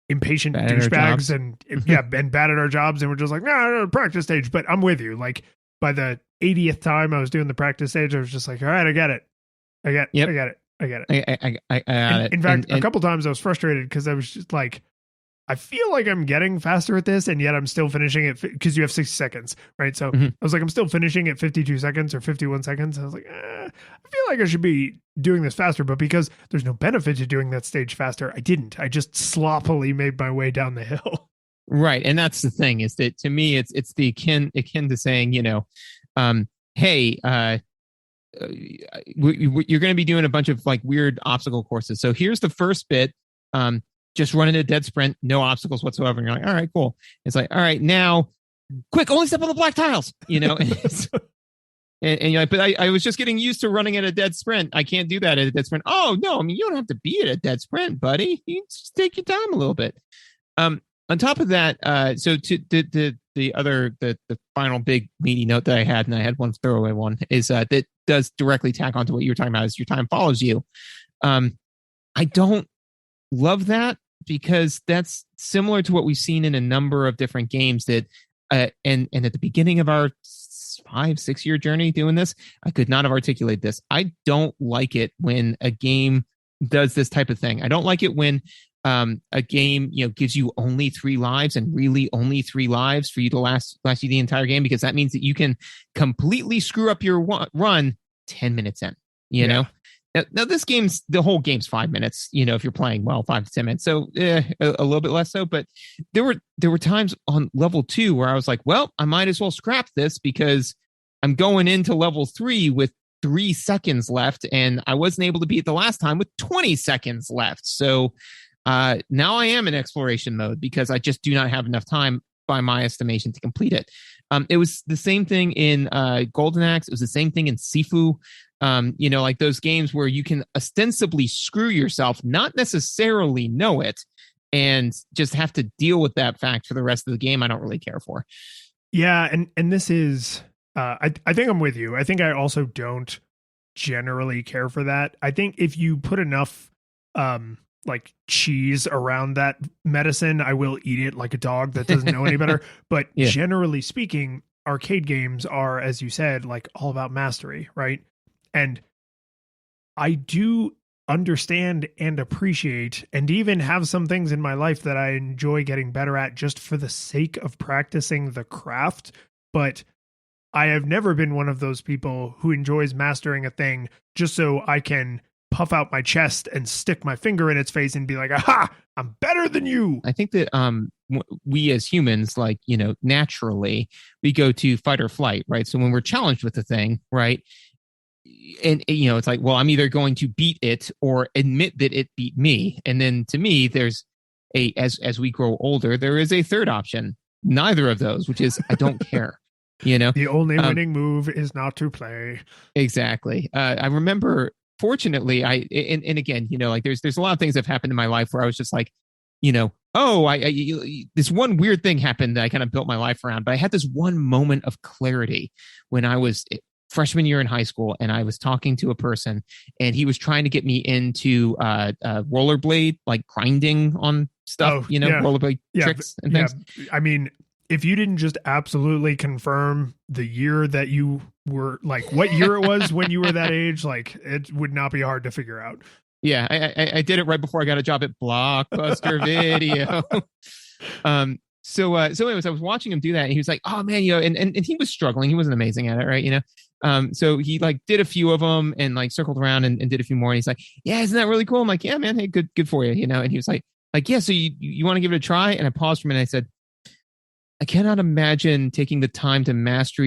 impatient douchebags and and bad at our jobs. And we're just like, no, practice stage. But I'm with you. Like by the 80th time I was doing the practice stage, I was just like, all right, I get it. I get it. I got it. In fact, a couple times I was frustrated because I was just like, I feel like I'm getting faster at this, and yet I'm still finishing it because you have 60 seconds, right? So I was like, I'm still finishing at 52 seconds or 51 seconds. I was like, I feel like I should be doing this faster, but because there's no benefit to doing that stage faster, I didn't. I just sloppily made my way down the hill. Right, and that's the thing is that to me, it's the akin to saying, hey, you're going to be doing a bunch of like weird obstacle courses. So here's the first bit. just running a dead sprint, no obstacles whatsoever. And you're like, all right, cool. It's like, all right, now quick, only step on the black tiles, and you're like, but I was just getting used to running at a dead sprint. I can't do that at a dead sprint. Oh no, I mean, you don't have to be at a dead sprint, buddy. You just take your time a little bit. On top of that, so to the final big meaty note that I had, and I had one throwaway one, is that does directly tack onto what you were talking about, is your time follows you. I don't love that, because that's similar to what we've seen in a number of different games that, and at the beginning of our 5-6 year journey doing this, I could not have articulated this. I don't like it when a game does this type of thing. I don't like it when a game, gives you only 3 lives, and really only 3 lives for you to last you the entire game, because that means that you can completely screw up your run 10 minutes in, know? Now this the whole game's 5 minutes, if you're playing well, 5 to 10 minutes. So a little bit less so, but there were times on level 2 where I was like, well, I might as well scrap this, because I'm going into level 3 with 3 seconds left, and I wasn't able to beat it the last time with 20 seconds left. So now I am in exploration mode, because I just do not have enough time, by my estimation, to complete it. It was the same thing in Golden Axe. It was the same thing in Sifu. Like those games where you can ostensibly screw yourself, not necessarily know it, and just have to deal with that fact for the rest of the game. I don't really care for. Yeah, and this is, I think I'm with you. I think I also don't generally care for that. I think if you put enough like cheese around that medicine, I will eat it like a dog that doesn't know any better. But yeah. Generally speaking, arcade games are, as you said, like all about mastery, right? And I do understand and appreciate, and even have some things in my life that I enjoy getting better at just for the sake of practicing the craft. But I have never been one of those people who enjoys mastering a thing just so I can puff out my chest and stick my finger in its face and be like, aha, I'm better than you. I think that we as humans, like, naturally, we go to fight or flight, right? So when we're challenged with a thing, right? And it's like, well, I'm either going to beat it or admit that it beat me. And then to me, there's as we grow older, there is a third option. Neither of those, which is I don't care. The only winning move is not to play. Exactly. I remember, fortunately, and again, like there's a lot of things that have happened in my life where I was just like, this one weird thing happened that I kind of built my life around. But I had this one moment of clarity when I was freshman year in high school, and I was talking to a person, and he was trying to get me into rollerblade, like grinding on stuff, rollerblade tricks and things. Yeah. I mean, if you didn't just absolutely confirm the year that you were, like what year it was when you were that age, like it would not be hard to figure out. Yeah, I did it right before I got a job at Blockbuster Video. So anyways, I was watching him do that, and he was like, oh man, and he was struggling. He wasn't amazing at it, right? So he like did a few of them and like circled around and did a few more. And he's like, yeah, isn't that really cool? I'm like, yeah, man, hey, good for you, And he was like, yeah, so you want to give it a try? And I paused for a minute. And I said, I cannot imagine taking the time to master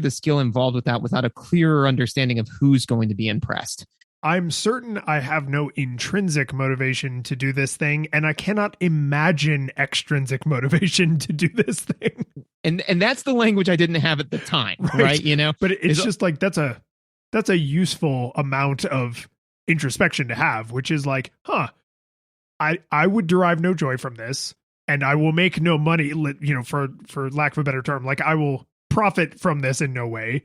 the skill involved with that without a clearer understanding of who's going to be impressed. I'm certain I have no intrinsic motivation to do this thing, and I cannot imagine extrinsic motivation to do this thing. And that's the language I didn't have at the time, right? But it's just like that's a useful amount of introspection to have, which is like, I would derive no joy from this, and I will make no money, for lack of a better term, like I will profit from this in no way.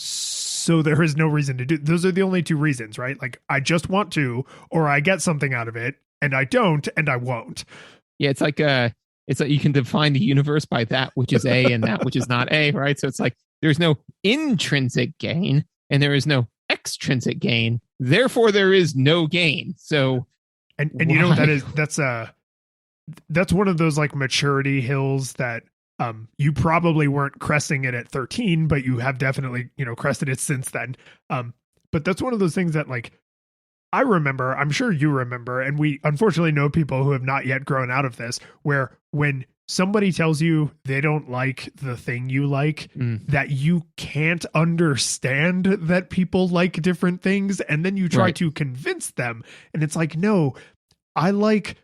So there is no reason to do. Those are the only 2 reasons, right? Like I just want to, or I get something out of it, and I don't, and I won't. Yeah, it's like you can define the universe by that which is A and that which is not A, right? So it's like there's no intrinsic gain and there is no extrinsic gain. Therefore, there is no gain. So, and you know what that is? That's one of those like maturity hills that you probably weren't cresting it at 13, but you have definitely, crested it since then. But that's one of those things that like I remember, I'm sure you remember, and we unfortunately know people who have not yet grown out of this, where when somebody tells you they don't like the thing you like, that you can't understand that people like different things, and then you try to convince them, and it's like, no, I like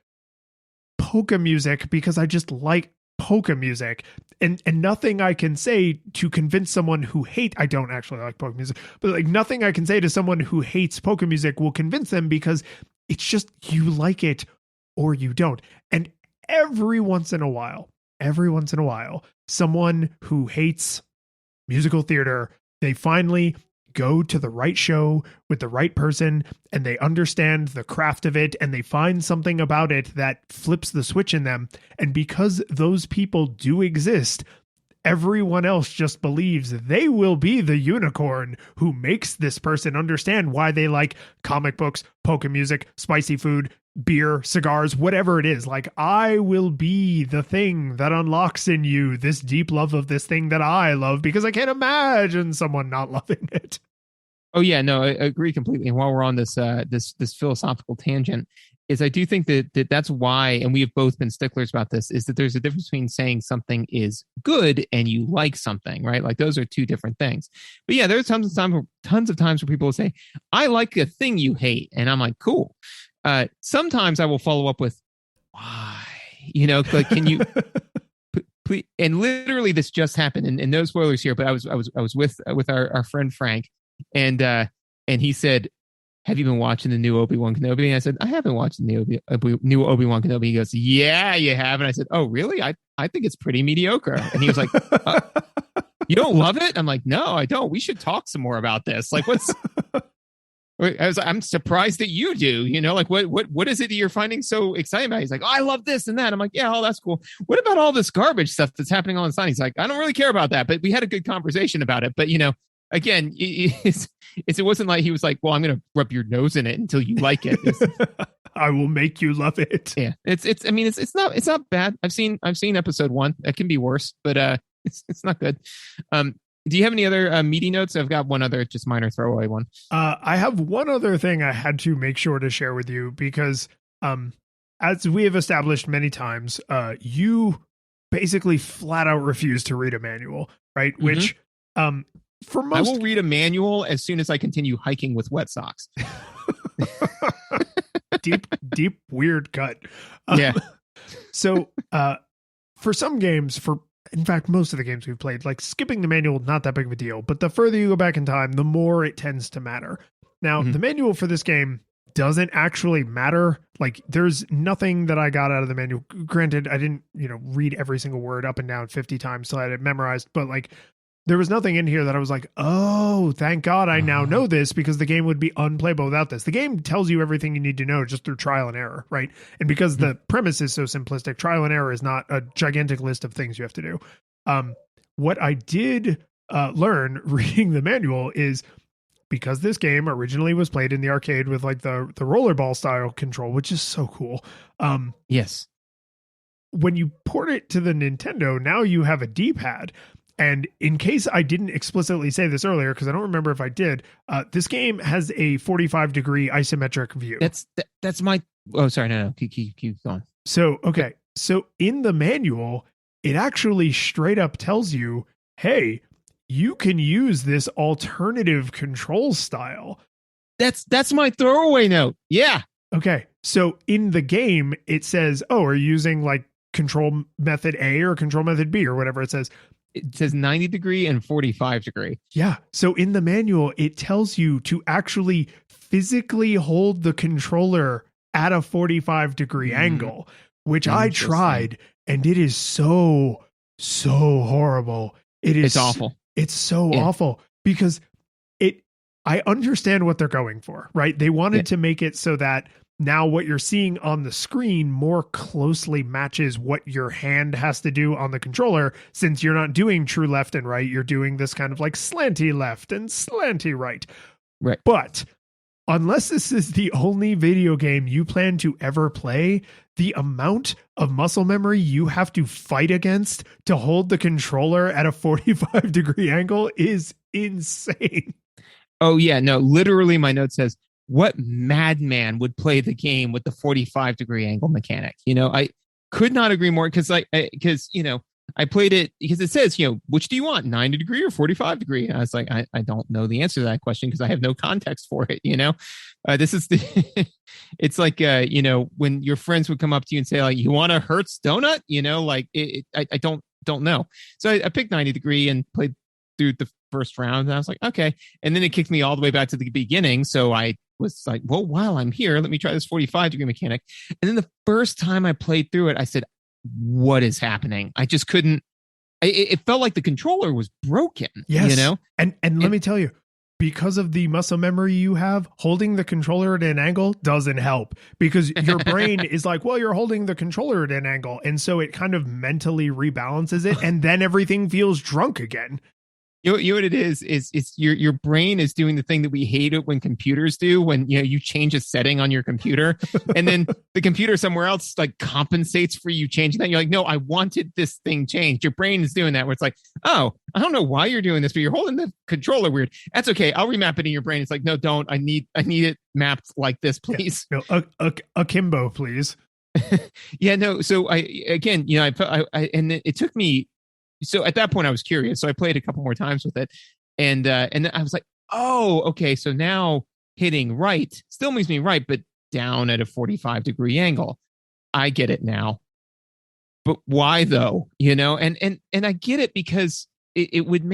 polka music because I just like polka music, and nothing I can say to convince someone who I don't actually like polka music, but like nothing I can say to someone who hates polka music will convince them, because it's just, you like it or you don't. And every once in a while, someone who hates musical theater, they finally go to the right show with the right person, and they understand the craft of it, and they find something about it that flips the switch in them. And because those people do exist, everyone else just believes they will be the unicorn who makes this person understand why they like comic books, polka music, spicy food, beer, cigars, whatever it is. Like, I will be the thing that unlocks in you this deep love of this thing that I love, because I can't imagine someone not loving it. Oh yeah, no, I agree completely. And while we're on this this philosophical tangent, is I do think that's why, and we have both been sticklers about this, is that there's a difference between saying something is good and you like something, right? Like, those are two different things. But yeah, there's tons of times where people will say, I like a thing you hate. And I'm like, cool. Sometimes I will follow up with, why? You know, like, can you please? And literally this just happened, and no spoilers here, but I was with our friend Frank, and he said, have you been watching the new Obi-Wan Kenobi? And I said, I haven't watched the new Obi-Wan Kenobi. He goes, yeah, you have. And I said, oh, really? I think it's pretty mediocre. And he was like, you don't love it? I'm like, no, I don't. We should talk some more about this. Like, I'm surprised that you do, you know, like what is it that you're finding so exciting about? He's like, oh, I love this and that. I'm like, yeah, oh, that's cool. What about all this garbage stuff that's happening on the side? He's like, I don't really care about that, but we had a good conversation about it. But, you know, again, it wasn't like he was like, well, I'm going to rub your nose in it until you like it. I will make you love it. Yeah. It's not bad. I've seen episode 1. It can be worse, but it's not good. Do you have any other meaty notes? I've got one other just minor throwaway one. I have one other thing I had to make sure to share with you, because as we have established many times, you basically flat out refuse to read a manual, right? Mm-hmm. Which for most, I will read a manual as soon as I continue hiking with wet socks. deep, weird cut. Yeah. So for some games, in fact, most of the games we've played, like, skipping the manual, not that big of a deal. But the further you go back in time, the more it tends to matter. Now, the manual for this game doesn't actually matter. Like, there's nothing that I got out of the manual. Granted, I didn't, read every single word up and down 50 times, so I had it memorized. But, like, there was nothing in here that I was like, oh, thank God I now know this, because the game would be unplayable without this. The game tells you everything you need to know just through trial and error, right? And because the premise is so simplistic, trial and error is not a gigantic list of things you have to do. What I did learn reading the manual is, because this game originally was played in the arcade with like the rollerball style control, which is so cool. Yes. When you port it to the Nintendo, now you have a D-pad. And in case I didn't explicitly say this earlier, because I don't remember if I did, this game has a 45-degree isometric view. That's my... Oh, sorry. No. Keep going. So, okay. So in the manual, it actually straight up tells you, hey, you can use this alternative control style. That's my throwaway note. Yeah. Okay. So in the game, it says, oh, are you using like control method A or control method B or whatever it says? It says 90 degree and 45 degree. Yeah. So in the manual, it tells you to actually physically hold the controller at a 45-degree angle, which I tried, and it is so horrible. It's awful. It's so awful, because I understand what they're going for, right? They wanted to make it so that now what you're seeing on the screen more closely matches what your hand has to do on the controller, since you're not doing true left and right. You're doing this kind of like slanty left and slanty right. Right. But unless this is the only video game you plan to ever play, the amount of muscle memory you have to fight against to hold the controller at a 45-degree angle is insane. Oh, yeah. No, literally my note says, what madman would play the game with the 45-degree angle mechanic? I could not agree more, because I played it because it says, which do you want, 90 degree or 45 degree? And I was like, I don't know the answer to that question because I have no context for it. This is it's like, when your friends would come up to you and say, like, you want a Hertz donut? I don't know. So I picked 90 degree and played through the first round. And I was like, okay. And then it kicked me all the way back to the beginning. So I was like, well, while I'm here, let me try this 45 degree mechanic. And then the first time I played through it, I said, what is happening? I just couldn't. It felt like the controller was broken. Yes. And let me tell you, because of the muscle memory you have, holding the controller at an angle doesn't help because your brain is like, well, you're holding the controller at an angle. And so it kind of mentally rebalances it. And then everything feels drunk again. You know what it is it's your brain is doing the thing that we hate it when computers do, when you change a setting on your computer and then the computer somewhere else like compensates for you changing that. You're like, no, I wanted this thing changed. Your brain is doing that where it's like, oh, I don't know why you're doing this, but you're holding the controller weird. That's okay. I'll remap it in your brain. It's like, no, don't. I need it mapped like this, please. Yeah. No, akimbo, please. Yeah, no. So and it took me. So at that point I was curious. So I played a couple more times with it and then I was like, oh, okay. So now hitting right still moves me right, but down at a 45 degree angle. I get it now. But why though? And I get it because it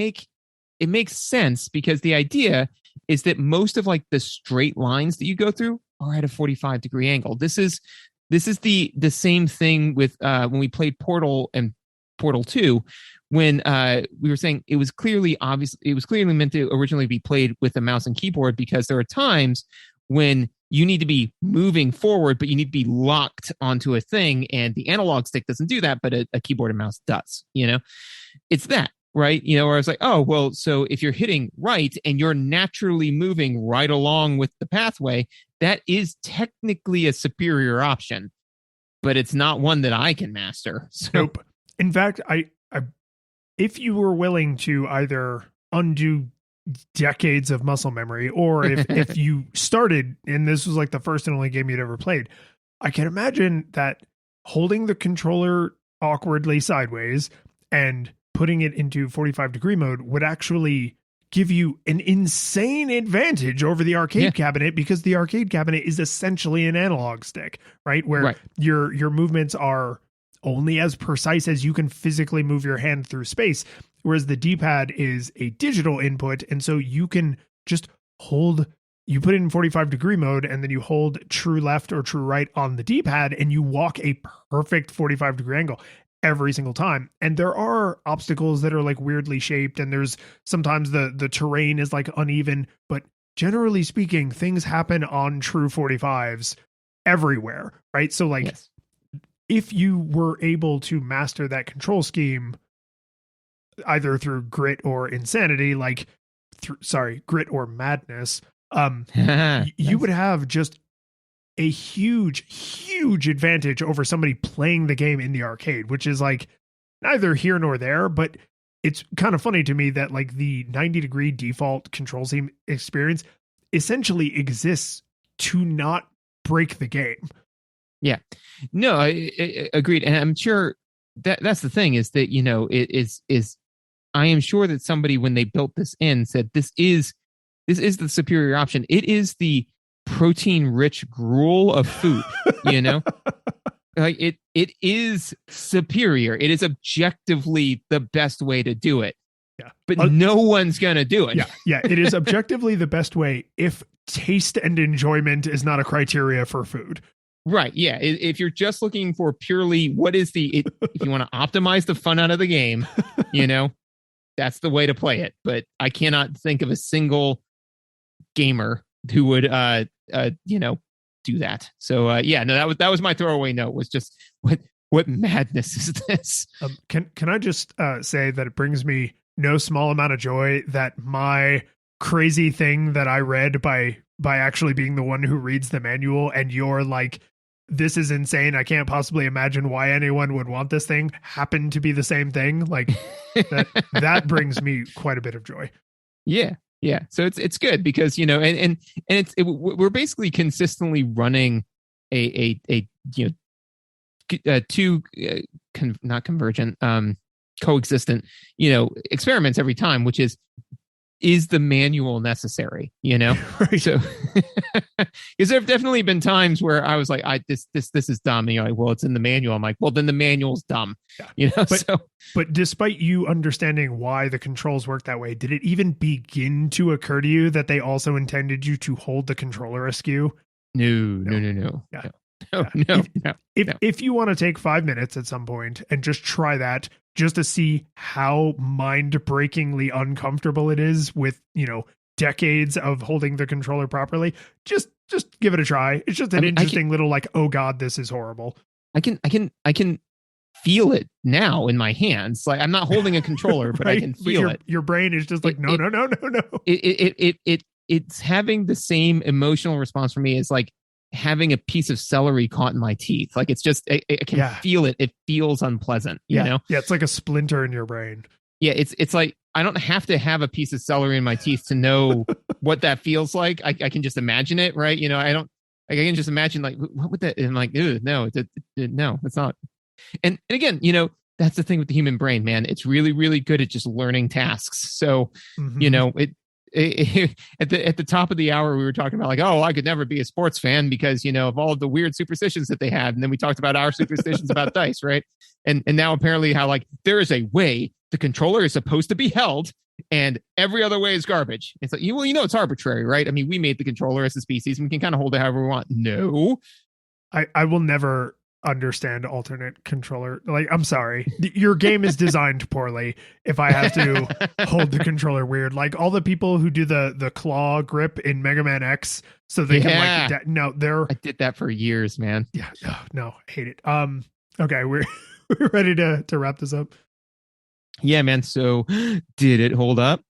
makes sense because the idea is that most of like the straight lines that you go through are at a 45 degree angle. This is the same thing with when we played Portal and Portal 2, when we were saying it was clearly meant to originally be played with a mouse and keyboard because there are times when you need to be moving forward, but you need to be locked onto a thing, and the analog stick doesn't do that, but a keyboard and mouse does. It's that, right? Where I was like, oh, well, so if you're hitting right and you're naturally moving right along with the pathway, that is technically a superior option, but it's not one that I can master. So. Nope. In fact, if you were willing to either undo decades of muscle memory, or if you started and this was like the first and only game you'd ever played, I can imagine that holding the controller awkwardly sideways and putting it into 45 degree mode would actually give you an insane advantage over the arcade cabinet, because the arcade cabinet is essentially an analog stick, right? Where your movements are only as precise as you can physically move your hand through space, whereas the D-pad is a digital input, and so you can just you put it in 45 degree mode and then you hold true left or true right on the D-pad and you walk a perfect 45 degree angle every single time. And there are obstacles that are like weirdly shaped, and there's sometimes the terrain is like uneven, but generally speaking, things happen on true 45s everywhere, right? So like, if you were able to master that control scheme either through grit or insanity, grit or madness, you would have just a huge advantage over somebody playing the game in the arcade, which is like neither here nor there. But it's kind of funny to me that like the 90 degree default control scheme experience essentially exists to not break the game. Yeah, no, I agreed. And I'm sure that's the thing is that, I am sure that somebody, when they built this in, said, this is the superior option. It is the protein rich gruel of food, like it is superior. It is objectively the best way to do it. Yeah. But no one's going to do it. Yeah. It is objectively the best way if taste and enjoyment is not a criteria for food. Right. Yeah. If you're just looking for purely if you want to optimize the fun out of the game, that's the way to play it. But I cannot think of a single gamer who would, do that. So, that was my throwaway note, was just what madness is this? Can I just say that it brings me no small amount of joy that my crazy thing that I read by actually being the one who reads the manual, and you're like, this is insane, I can't possibly imagine why anyone would want this thing, happened to be the same thing. Like that brings me quite a bit of joy. Yeah. So it's good because, we're basically consistently running not convergent, coexistent, experiments every time, which is the manual necessary, Right. So because there have definitely been times where I was like, this is dumb, and you're like, well, it's in the manual. I'm like, well, then the manual's dumb. But despite you understanding why the controls work that way, did it even begin to occur to you that they also intended you to hold the controller askew? No. Yeah. No. If you want to take 5 minutes at some point and just try that, just to see how mind-breakingly uncomfortable it is with, decades of holding the controller properly, just give it a try. It's just an interesting little like, oh God, this is horrible. I can feel it now in my hands. Like, I'm not holding a controller, but right? I can feel it. Your brain is just like, no. It's having the same emotional response for me as like having a piece of celery caught in my teeth. Like, it's just, I can feel it. It feels unpleasant, you know? Yeah, it's like a splinter in your brain. Yeah, it's like, I don't have to have a piece of celery in my teeth to know what that feels like. I can just imagine it, right? I can just imagine, like, what would that, and I'm like, no, it's not. And again, that's the thing with the human brain, man. It's really, really good at just learning tasks. So, at the top of the hour, we were talking about like, oh, I could never be a sports fan because, of all of the weird superstitions that they had. And then we talked about our superstitions about dice, right? And now apparently how like there is a way the controller is supposed to be held and every other way is garbage. It's like, it's arbitrary, right? I mean, we made the controller as a species and we can kind of hold it however we want. No. I will never understand alternate controller. Like, I'm sorry, your game is designed poorly if I have to hold the controller weird. Like all the people who do the claw grip in Mega Man X so they can like I did that for years, man. Yeah. Oh, no, I hate it. Okay, we're ready to wrap this up. Yeah, man. So did it hold up?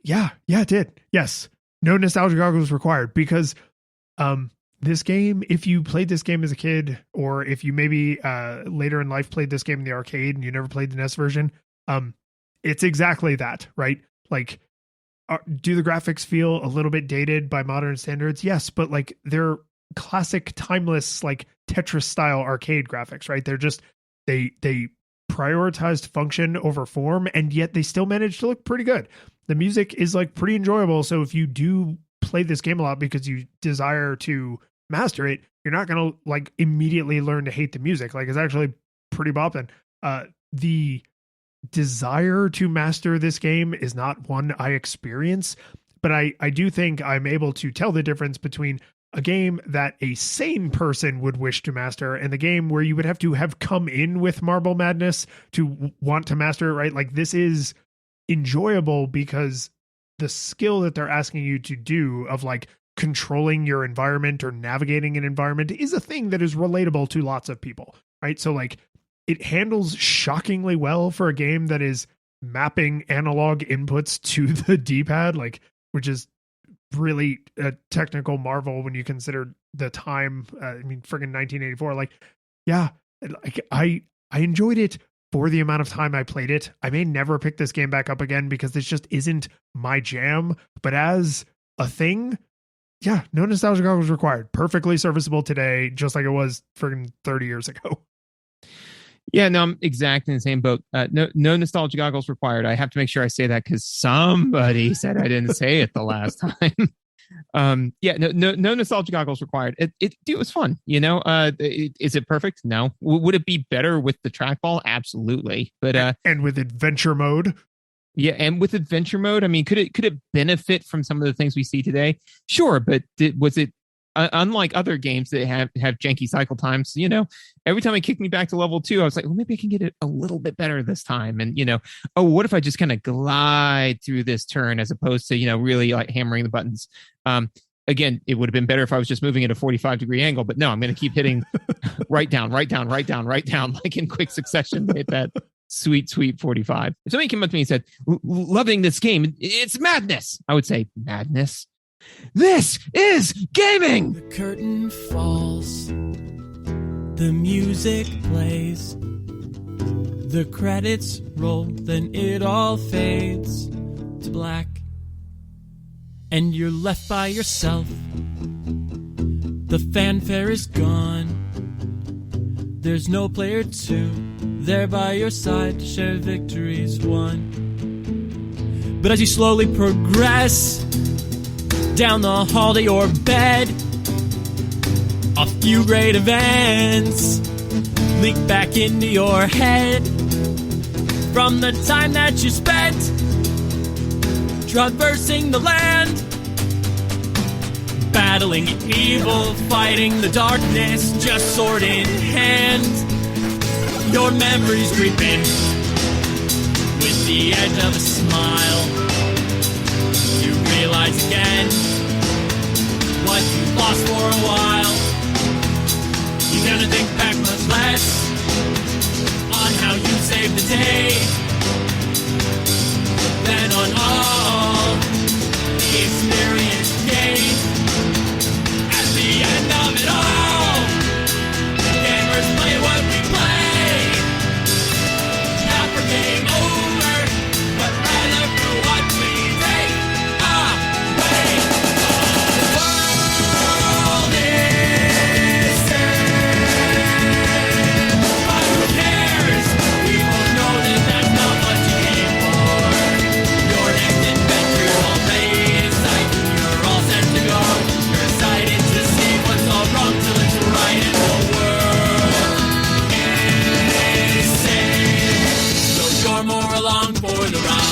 Yeah, it did. Yes. No nostalgia goggles required because this game, if you played this game as a kid, or if you maybe later in life played this game in the arcade and you never played the NES version, it's exactly that, right? Like, do the graphics feel a little bit dated by modern standards? Yes, but like they're classic, timeless, like Tetris style arcade graphics, right? They're just they prioritized function over form, and yet they still managed to look pretty good. The music is like pretty enjoyable. So if you do play this game a lot because you desire to master it, you're not going to like immediately learn to hate the music. Like, it's actually pretty bopping. The desire to master this game is not one I experience, but I do think I'm able to tell the difference between a game that a sane person would wish to master and the game where you would have to have come in with Marble Madness to want to master it, right? Like, this is enjoyable because the skill that they're asking you to do of like controlling your environment or navigating an environment is a thing that is relatable to lots of people, right? So like, it handles shockingly well for a game that is mapping analog inputs to the D-pad, like, which is really a technical marvel when you consider the time. Friggin' 1984. Like, yeah, like I enjoyed it for the amount of time I played it. I may never pick this game back up again because this just isn't my jam. But as a thing, yeah, no nostalgia goggles required. Perfectly serviceable today, just like it was friggin' 30 years ago. Yeah, no, I'm exactly in the same boat. No nostalgia goggles required. I have to make sure I say that because somebody said I didn't say it the last time. Yeah, no nostalgia goggles required. It was fun. Is it perfect? No. Would it be better with the trackball? Absolutely. But and with adventure mode. Yeah, and with adventure mode, I mean, could it benefit from some of the things we see today? Sure, but was it? Unlike other games that have janky cycle times, every time it kicked me back to level 2, I was like, well, maybe I can get it a little bit better this time. And, what if I just kind of glide through this turn as opposed to, really like hammering the buttons? Again, it would have been better if I was just moving at a 45-degree angle, but no, I'm going to keep hitting right down, like in quick succession to hit that sweet 45. If somebody came up to me and said, loving this game, it's madness, I would say, madness? This is gaming! The curtain falls, the music plays, the credits roll, then it all fades to black, and you're left by yourself. The fanfare is gone, there's no player two there by your side to share victories won. But as you slowly progress down the hall to your bed, a few great events leak back into your head from the time that you spent traversing the land, battling evil, fighting the darkness, just sword in hand. Your memories creeping with the edge of a smile. You realize again what you lost for a while. You're gonna think back much less on how you saved the day than on all the experience gained. At the end of it all, gamers play what we play, not for game over, but rather for what we take away. The world is sad, but who cares? We both know that that's not what you came for. Your next adventure already in sight. You're all set to go. You're excited to see what's all wrong till it's right, and the world is saved. So you're more along for the ride.